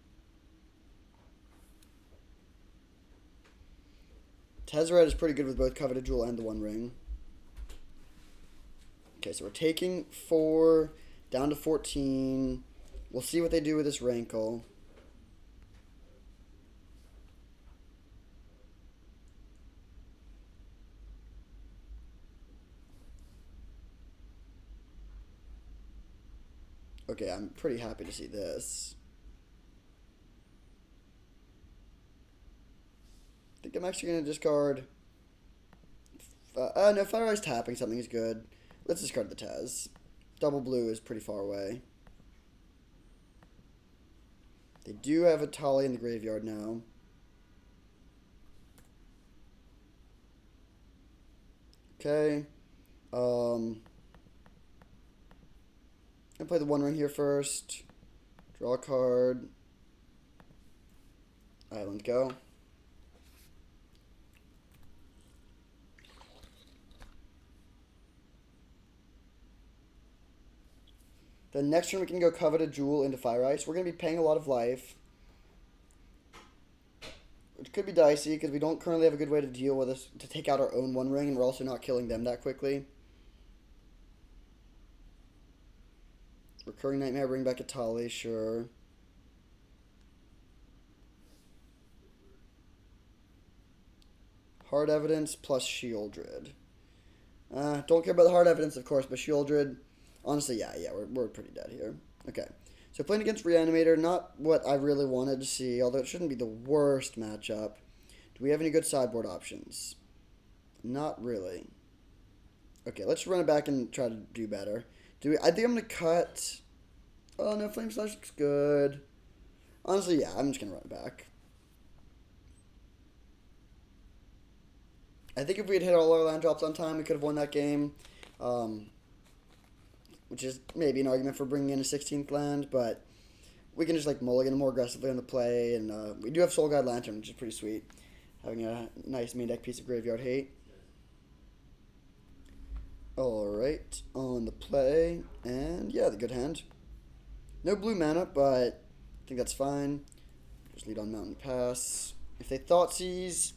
Tezzeret is pretty good with both Coveted Jewel and the One Ring. Okay, so we're taking 4 down to 14. We'll see what they do with this Rankle. Okay, I'm pretty happy to see this. I think I'm actually going to discard... no, Fire Ice tapping something is good. Let's discard the Tez. Double blue is pretty far away. They do have a Tali in the graveyard now. Okay. I'll play the One Ring here first. Draw a card. Island go. The next turn we can go Coveted Jewel into Fire Ice. We're going to be paying a lot of life. Which could be dicey because we don't currently have a good way to deal with this, to take out our own One Ring, and we're also not killing them that quickly. Recurring Nightmare, bring back a Tali, sure. Hard Evidence plus Shieldred. Don't care about the Hard Evidence, of course, but Shieldred, honestly, yeah, we're pretty dead here. Okay. So playing against Reanimator, not what I really wanted to see, although it shouldn't be the worst matchup. Do we have any good sideboard options? Not really. Okay, let's run it back and try to do better. I think I'm going to cut... Oh, no, Flame Slash looks good. Honestly, yeah, I'm just going to run it back. I think if we had hit all our land drops on time, we could have won that game. Which is maybe an argument for bringing in a 16th land, but we can just like mulligan more aggressively on the play. And we do have Soul Guide Lantern, which is pretty sweet. Having a nice main deck piece of Graveyard Hate. Alright, on the play. And yeah, the good hand. No blue mana, but I think that's fine. Just lead on Mountain Pass. If they Thoughtseize,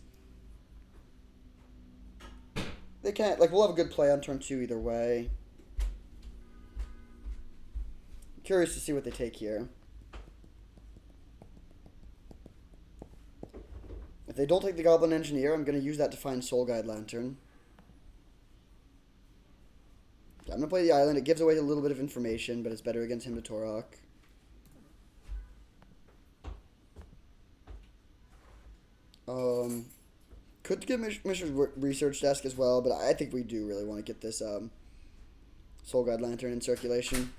they can't, like, we'll have a good play on turn 2 either way. Curious to see what they take here. If they don't take the Goblin Engineer, I'm going to use that to find Soul Guide Lantern. Okay, I'm going to play the Island. It gives away a little bit of information, but it's better against him to Torok. Could get Mishra's Research Desk as well, but I think we do really want to get this Soul Guide Lantern in circulation.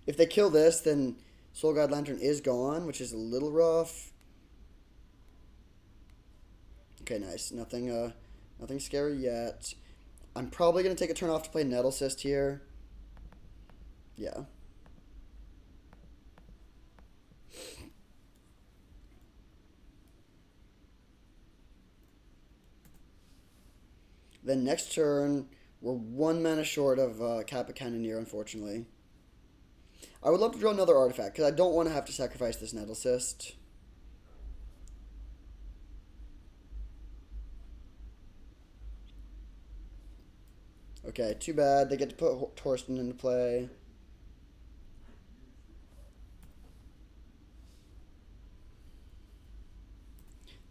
If they kill this, then Soul Guide Lantern is gone, which is a little rough. Okay, nice. Nothing scary yet. I'm probably going to take a turn off to play Nettle Cyst here. Yeah. Then next turn, we're 1 mana short of Kappa Cannoneer, unfortunately. I would love to draw another artifact, because I don't want to have to sacrifice this Nettle Cyst. Okay, too bad. They get to put Torsten into play.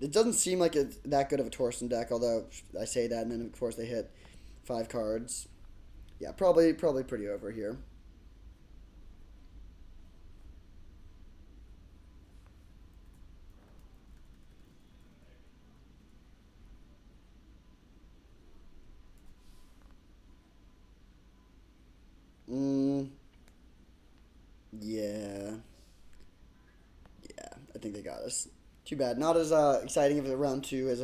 It doesn't seem like it's that good of a Torsten deck, although I say that, and then of course they hit 5 cards. Yeah, probably pretty over here. Yeah. Yeah, I think they got us. Too bad. Not as exciting of a round 2 as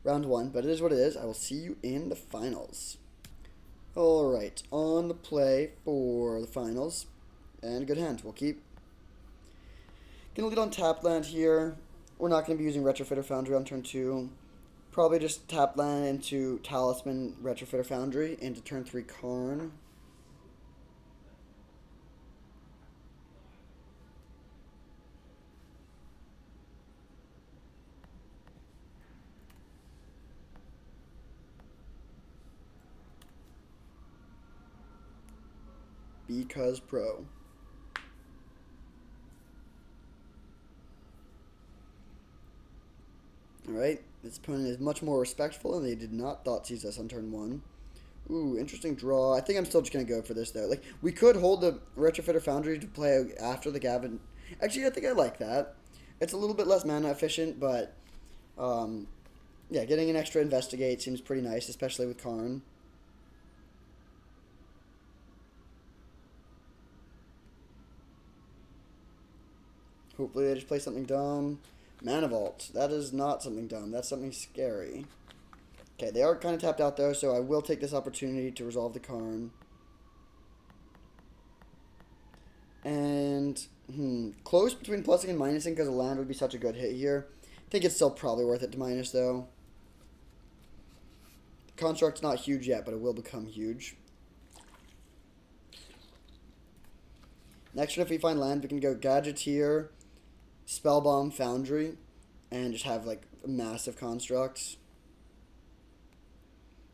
round 1, but it is what it is. I will see you in the finals. Alright, on the play for the finals. And a good hand. We'll keep. Gonna lead on tap land here. We're not going to be using Retrofitter Foundry on turn 2. Probably just tap land into Talisman Retrofitter Foundry into turn 3 Karn. Because pro. Alright, this opponent is much more respectful, and they did not Thoughtseize us on turn 1. Ooh, interesting draw. I think I'm still just going to go for this, though. Like, we could hold the Retrofitter Foundry to play after the Gavin. Actually, I think I like that. It's a little bit less mana efficient, but, yeah, getting an extra Investigate seems pretty nice, especially with Karn. Hopefully they just play something dumb. Mana Vault. That is not something dumb. That's something scary. Okay, they are kind of tapped out, though, so I will take this opportunity to resolve the Karn. And, close between plusing and minusing because a land would be such a good hit here. I think it's still probably worth it to minus, though. The construct's not huge yet, but it will become huge. Next turn, if we find land, we can go Gadgeteer, Spellbomb, Foundry, and just have, like, massive constructs.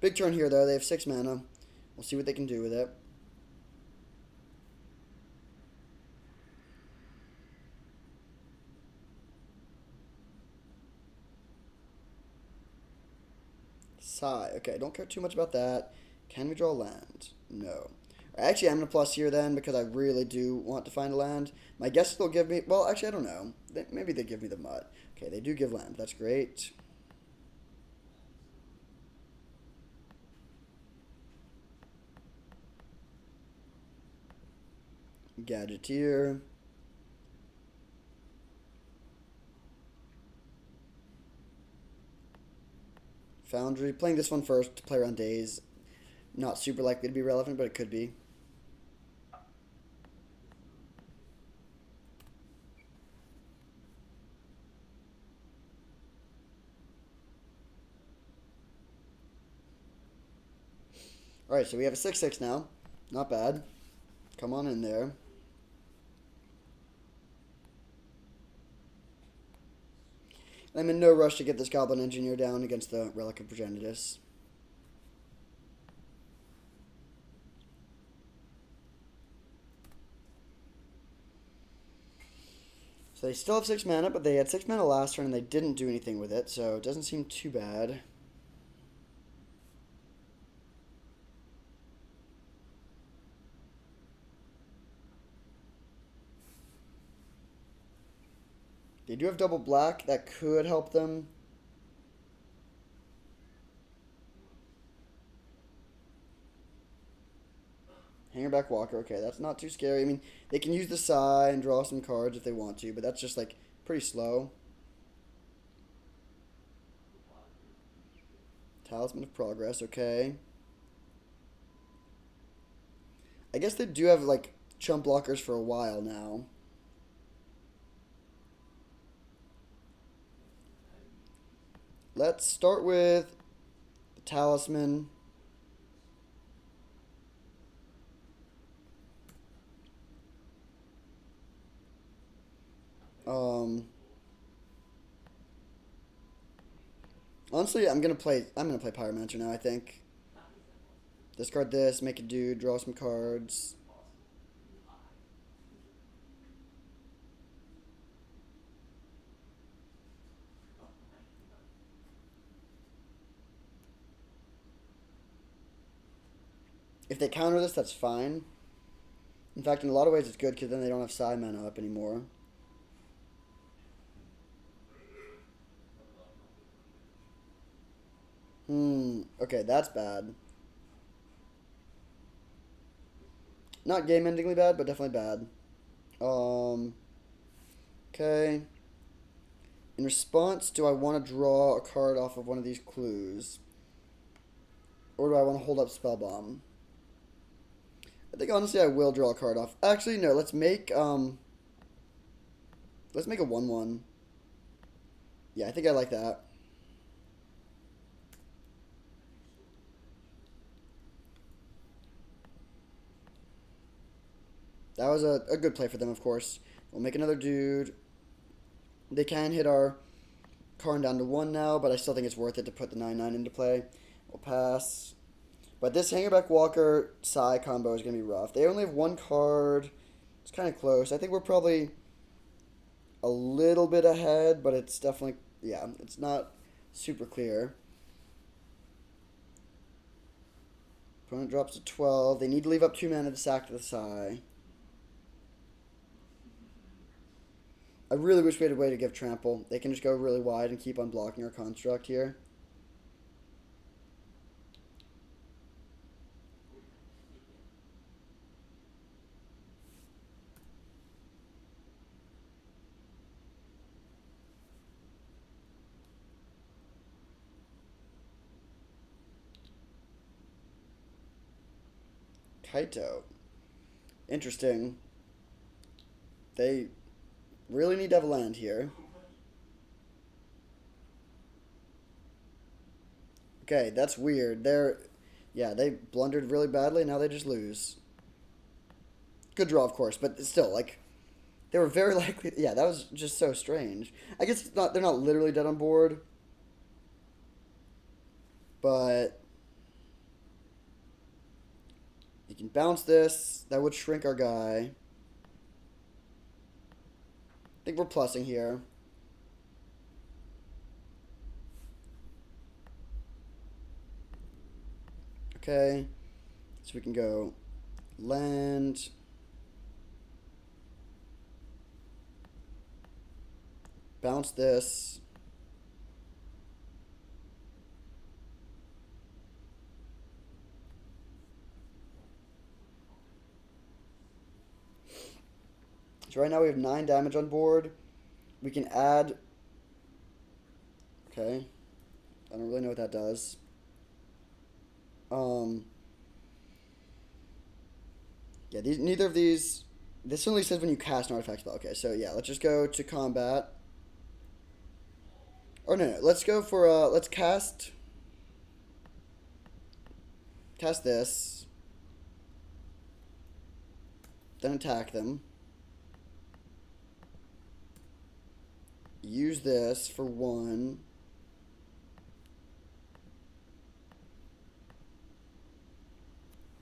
Big turn here, though. They have 6 mana. We'll see what they can do with it. Sigh. Okay, don't care too much about that. Can we draw land? No. Actually, I'm going to plus here then because I really do want to find a land. My guess is they'll give me... Well, actually, I don't know. Maybe they give me the mud. Okay, they do give land. That's great. Gadgeteer. Foundry. Playing this one first to play around days. Not super likely to be relevant, but it could be. Alright, so we have a 6/6 now. Not bad. Come on in there. I'm in no rush to get this Goblin Engineer down against the Relic of Progenitus. So they still have 6 mana, but they had 6 mana last turn and they didn't do anything with it, so it doesn't seem too bad. They do have double black. That could help them. Hangerback Walker. Okay, that's not too scary. I mean, they can use the Sigh and draw some cards if they want to, but that's just, like, pretty slow. Talisman of Progress. Okay. I guess they do have, like, chump blockers for a while now. Let's start with the Talisman. Honestly, I'm gonna play Pyromancer now, I think. Discard this, make a dude, draw some cards. If they counter this, that's fine. In fact, in a lot of ways, it's good because then they don't have Psy mana up anymore. Okay, that's bad. Not game-endingly bad, but definitely bad. Okay. In response, do I want to draw a card off of one of these clues? Or do I want to hold up Spellbomb? I think honestly I will draw a card off. Actually, no, let's make a 1/1. Yeah, I think I like that. That was a good play for them, of course. We'll make another dude. They can hit our Karn down to 1 now, but I still think it's worth it to put the 9/9 into play. We'll pass. But this Hangerback Walker Psy combo is going to be rough. They only have 1 card. It's kind of close. I think we're probably a little bit ahead, but it's definitely, yeah, it's not super clear. Opponent drops to 12. They need to leave up 2 mana to sack to the Psy. I really wish we had a way to give trample. They can just go really wide and keep on blocking our construct here. Kaito. Interesting. They really need to have a land here. Okay, that's weird. Yeah, they blundered really badly, now they just lose. Good draw, of course, but still, like, they were very likely. Yeah, that was just so strange. I guess it's not. They're not literally dead on board, but you can bounce this. That would shrink our guy. I think we're plussing here. Okay. So we can go land. Bounce this. So right now we have 9 damage on board. We can add... Okay. I don't really know what that does. Yeah, neither of these... This only says when you cast an artifact spell. Okay, so yeah, let's just go to combat. Or no, let's go for, let's cast... Cast this. Then attack them. Use this for 1.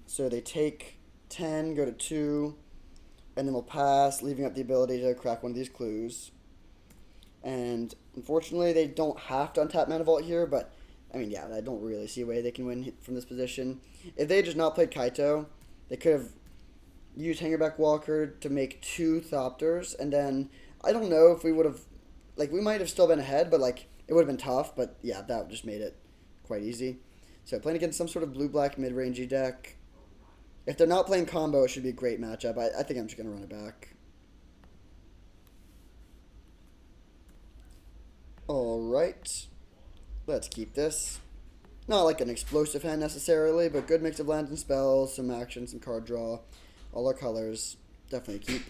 So they take 10, go to 2, and then we'll pass, leaving up the ability to crack one of these clues. And unfortunately, they don't have to untap Mana Vault here, but I mean, yeah, I don't really see a way they can win from this position. If they had just not played Kaito, they could have used Hangerback Walker to make 2 Thopters, and then I don't know if we would have, like, we might have still been ahead, but like, it would have been tough, but yeah, that just made it quite easy. So playing against some sort of blue-black mid-rangey deck. If they're not playing combo, it should be a great matchup. I think I'm just going to run it back. Alright. Let's keep this. Not like an explosive hand necessarily, but good mix of lands and spells, some action, some card draw. All our colors. Definitely keep.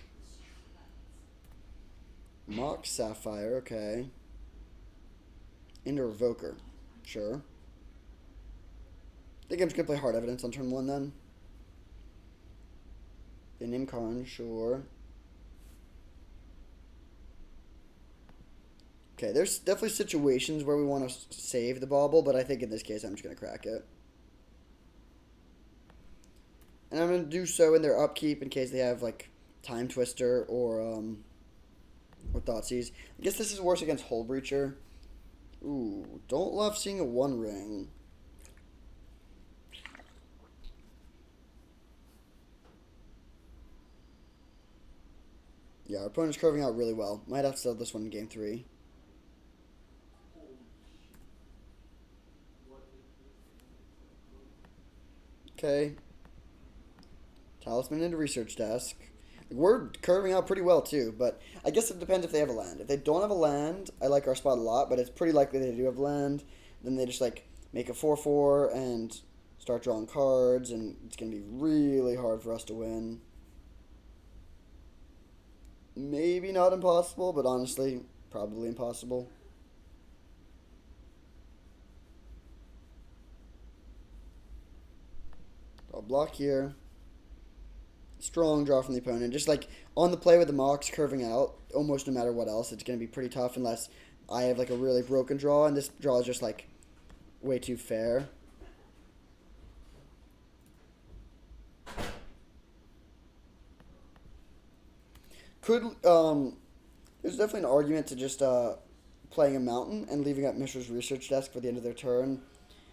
Mox Sapphire, okay. Into Revoker. Sure. I think I'm just going to play Hard Evidence on turn 1 then. In Imkarn, sure. Okay, there's definitely situations where we want to save the bauble, but I think in this case I'm just going to crack it. And I'm going to do so in their upkeep in case they have, like, Time Twister or Thoughtseize. I guess this is worse against Hull Breacher. Ooh, don't love seeing a 1-ring. Yeah, our opponent's curving out really well. Might have to sell this one in game 3. Okay. Talisman into Research Desk. We're curving out pretty well, too, but I guess it depends if they have a land. If they don't have a land, I like our spot a lot, but it's pretty likely they do have land. Then they just, like, make a 4/4 and start drawing cards, and it's going to be really hard for us to win. Maybe not impossible, but honestly, probably impossible. I'll block here. Strong draw from the opponent. Just like on the play with the Mox curving out, almost no matter what else, it's going to be pretty tough unless I have like a really broken draw, and this draw is just like way too fair. There's definitely an argument to just playing a mountain and leaving up Mishra's Research Desk for the end of their turn.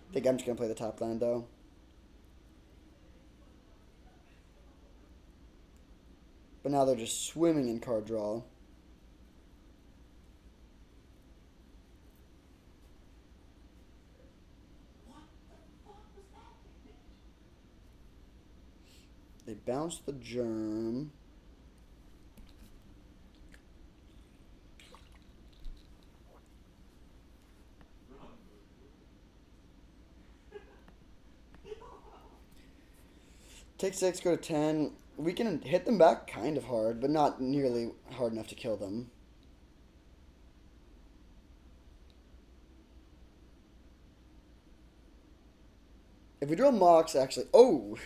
I think I'm just going to play the top land though. But now they're just swimming in card draw. They bounce the Germ. Take 6, go to 10. We can hit them back kind of hard, but not nearly hard enough to kill them. If we draw Mox, actually... Oh!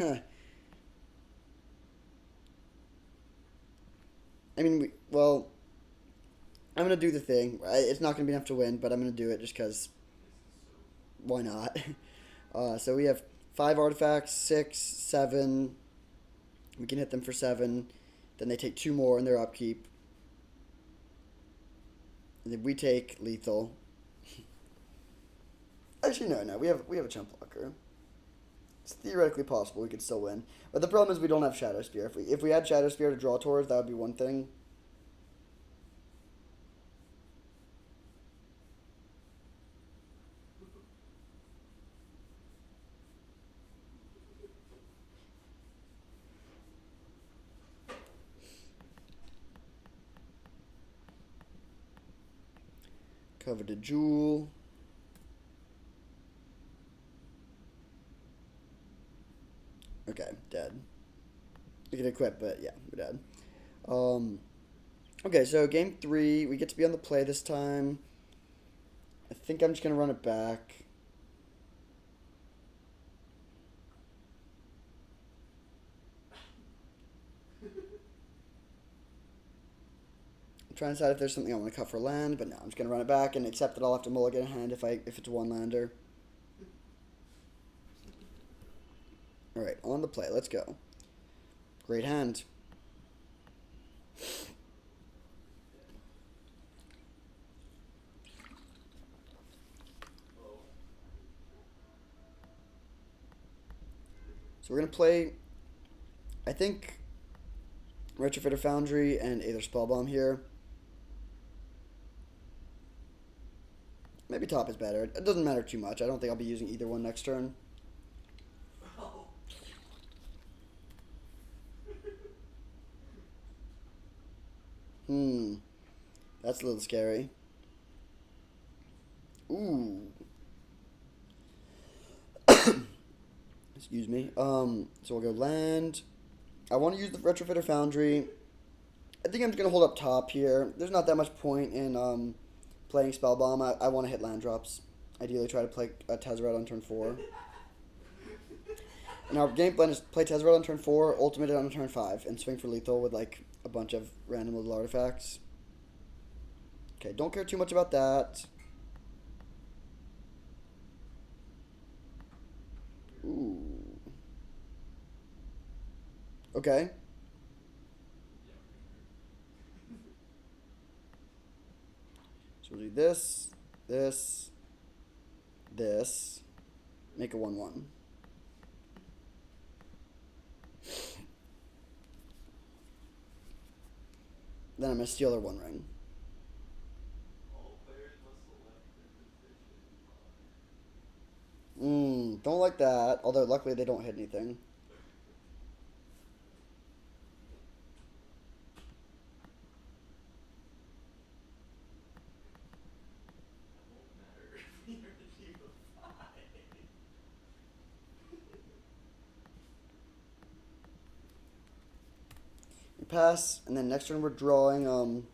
I mean, well... I'm going to do the thing. It's not going to be enough to win, but I'm going to do it just because... Why not? So we have 5 artifacts, 6, 7... We can hit them for 7. Then they take 2 more in their upkeep. And then we take lethal. Actually, no. We have a chump blocker. It's theoretically possible we could still win. But the problem is we don't have Shadow Spear. If we had Shadow Spear to draw towards, that would be one thing. Coveted Jewel. Okay, dead. We can equip, but yeah, we're dead. Okay, so game 3, we get to be on the play this time. I think I'm just gonna run it back. I'm trying to decide if there's something I want to cut for land, but no, I'm just gonna run it back and accept that I'll have to mulligan a hand if it's a one lander. Alright, on the play, let's go. Great hand. So we're going to play, I think, Retrofitter Foundry and Aether Spellbomb here. Maybe top is better. It doesn't matter too much. I don't think I'll be using either one next turn. That's a little scary. Ooh. Excuse me. So we'll go land. I want to use the Retrofitter Foundry. I think I'm just going to hold up top here. There's not that much point in playing Spellbomb. I want to hit land drops. Ideally try to play a Tezzeret on turn 4. And our game plan is play Tezzeret on turn 4, ultimate it on turn 5, and swing for lethal with like a bunch of random little artifacts. Okay, don't care too much about that. Ooh. Okay. So we'll do this, this, this. Make a 1/1. Then I'm going to steal their One Ring. Don't like that. Although, luckily, they don't hit anything. We pass, and then next turn we're drawing,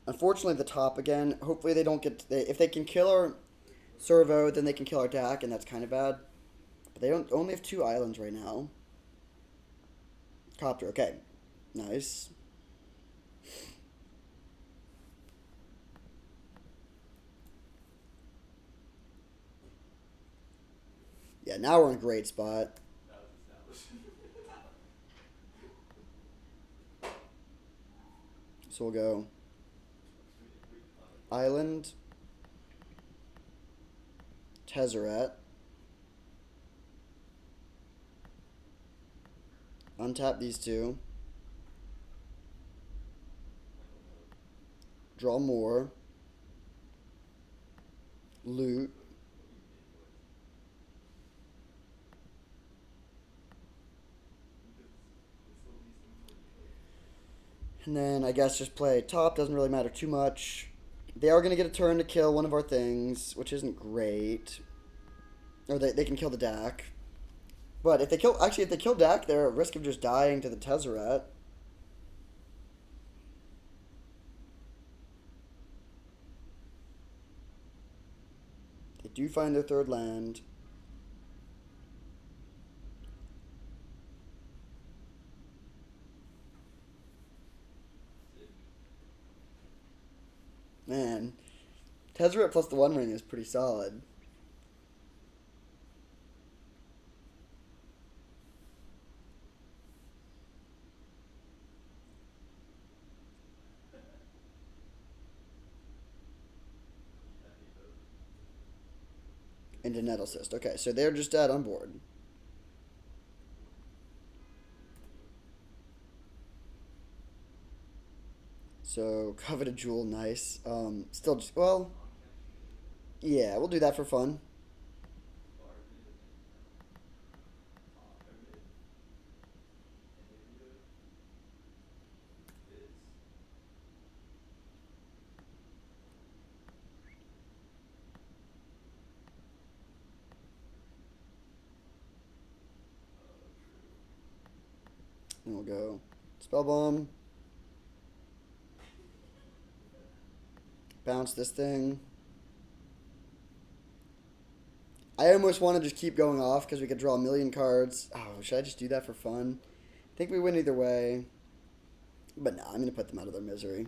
unfortunately, the top again. Hopefully they don't get... if they can kill our Servo, then they can kill our Dak, and that's kind of bad. But they don't only have 2 islands right now. Copter, okay. Nice. Yeah, now we're in a great spot. So we'll go Island, Tezzeret, untap these 2, draw more, loot, and then I guess just play top. Doesn't really matter too much. They are going to get a turn to kill one of our things, which isn't great. Or they can kill the Dak. But if they kill... actually, if they kill Dak, they're at risk of just dying to the Tezzeret. They do find their 3rd land. Man, Tezzeret plus the One Ring is pretty solid. into Net Assist. Okay, so they're just dead on board. So, Coveted Jewel, nice. Still just, well, yeah, we'll do that for fun. And we'll go Spell Bomb. Bounce this thing. I almost want to just keep going off because we could draw a million cards. Oh, should I just do that for fun? I think we win either way. But nah, I'm going to put them out of their misery.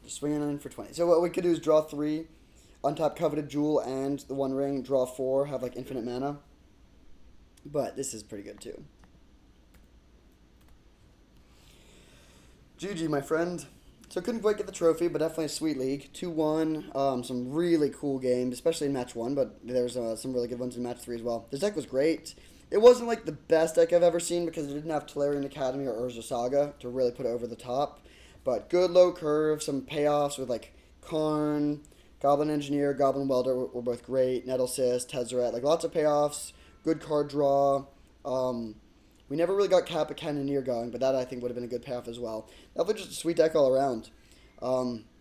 Just swinging in for 20. So what we could do is draw 3, untap Coveted Jewel and the One Ring, draw 4, have like infinite mana. But this is pretty good too. GG, my friend. So couldn't quite get the trophy, but definitely a sweet league. 2-1, some really cool games, especially in match 1, but there's some really good ones in match 3 as well. This deck was great. It wasn't like the best deck I've ever seen because it didn't have Tolarian Academy or Urza Saga to really put it over the top. But good low curve, some payoffs with like Karn, Goblin Engineer, Goblin Welder were both great. Nettlecyst, Tezzeret, like lots of payoffs. Good card draw. We never really got Kappa Cannoneer going, but that I think would have been a good payoff as well. Definitely just a sweet deck all around.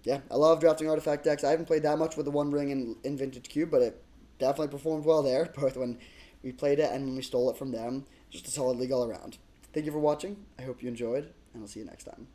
Yeah, I love drafting artifact decks. I haven't played that much with the One Ring in Vintage Cube, but it definitely performed well there, both when we played it and when we stole it from them. Just a solid league all around. Thank you for watching. I hope you enjoyed, and I'll see you next time.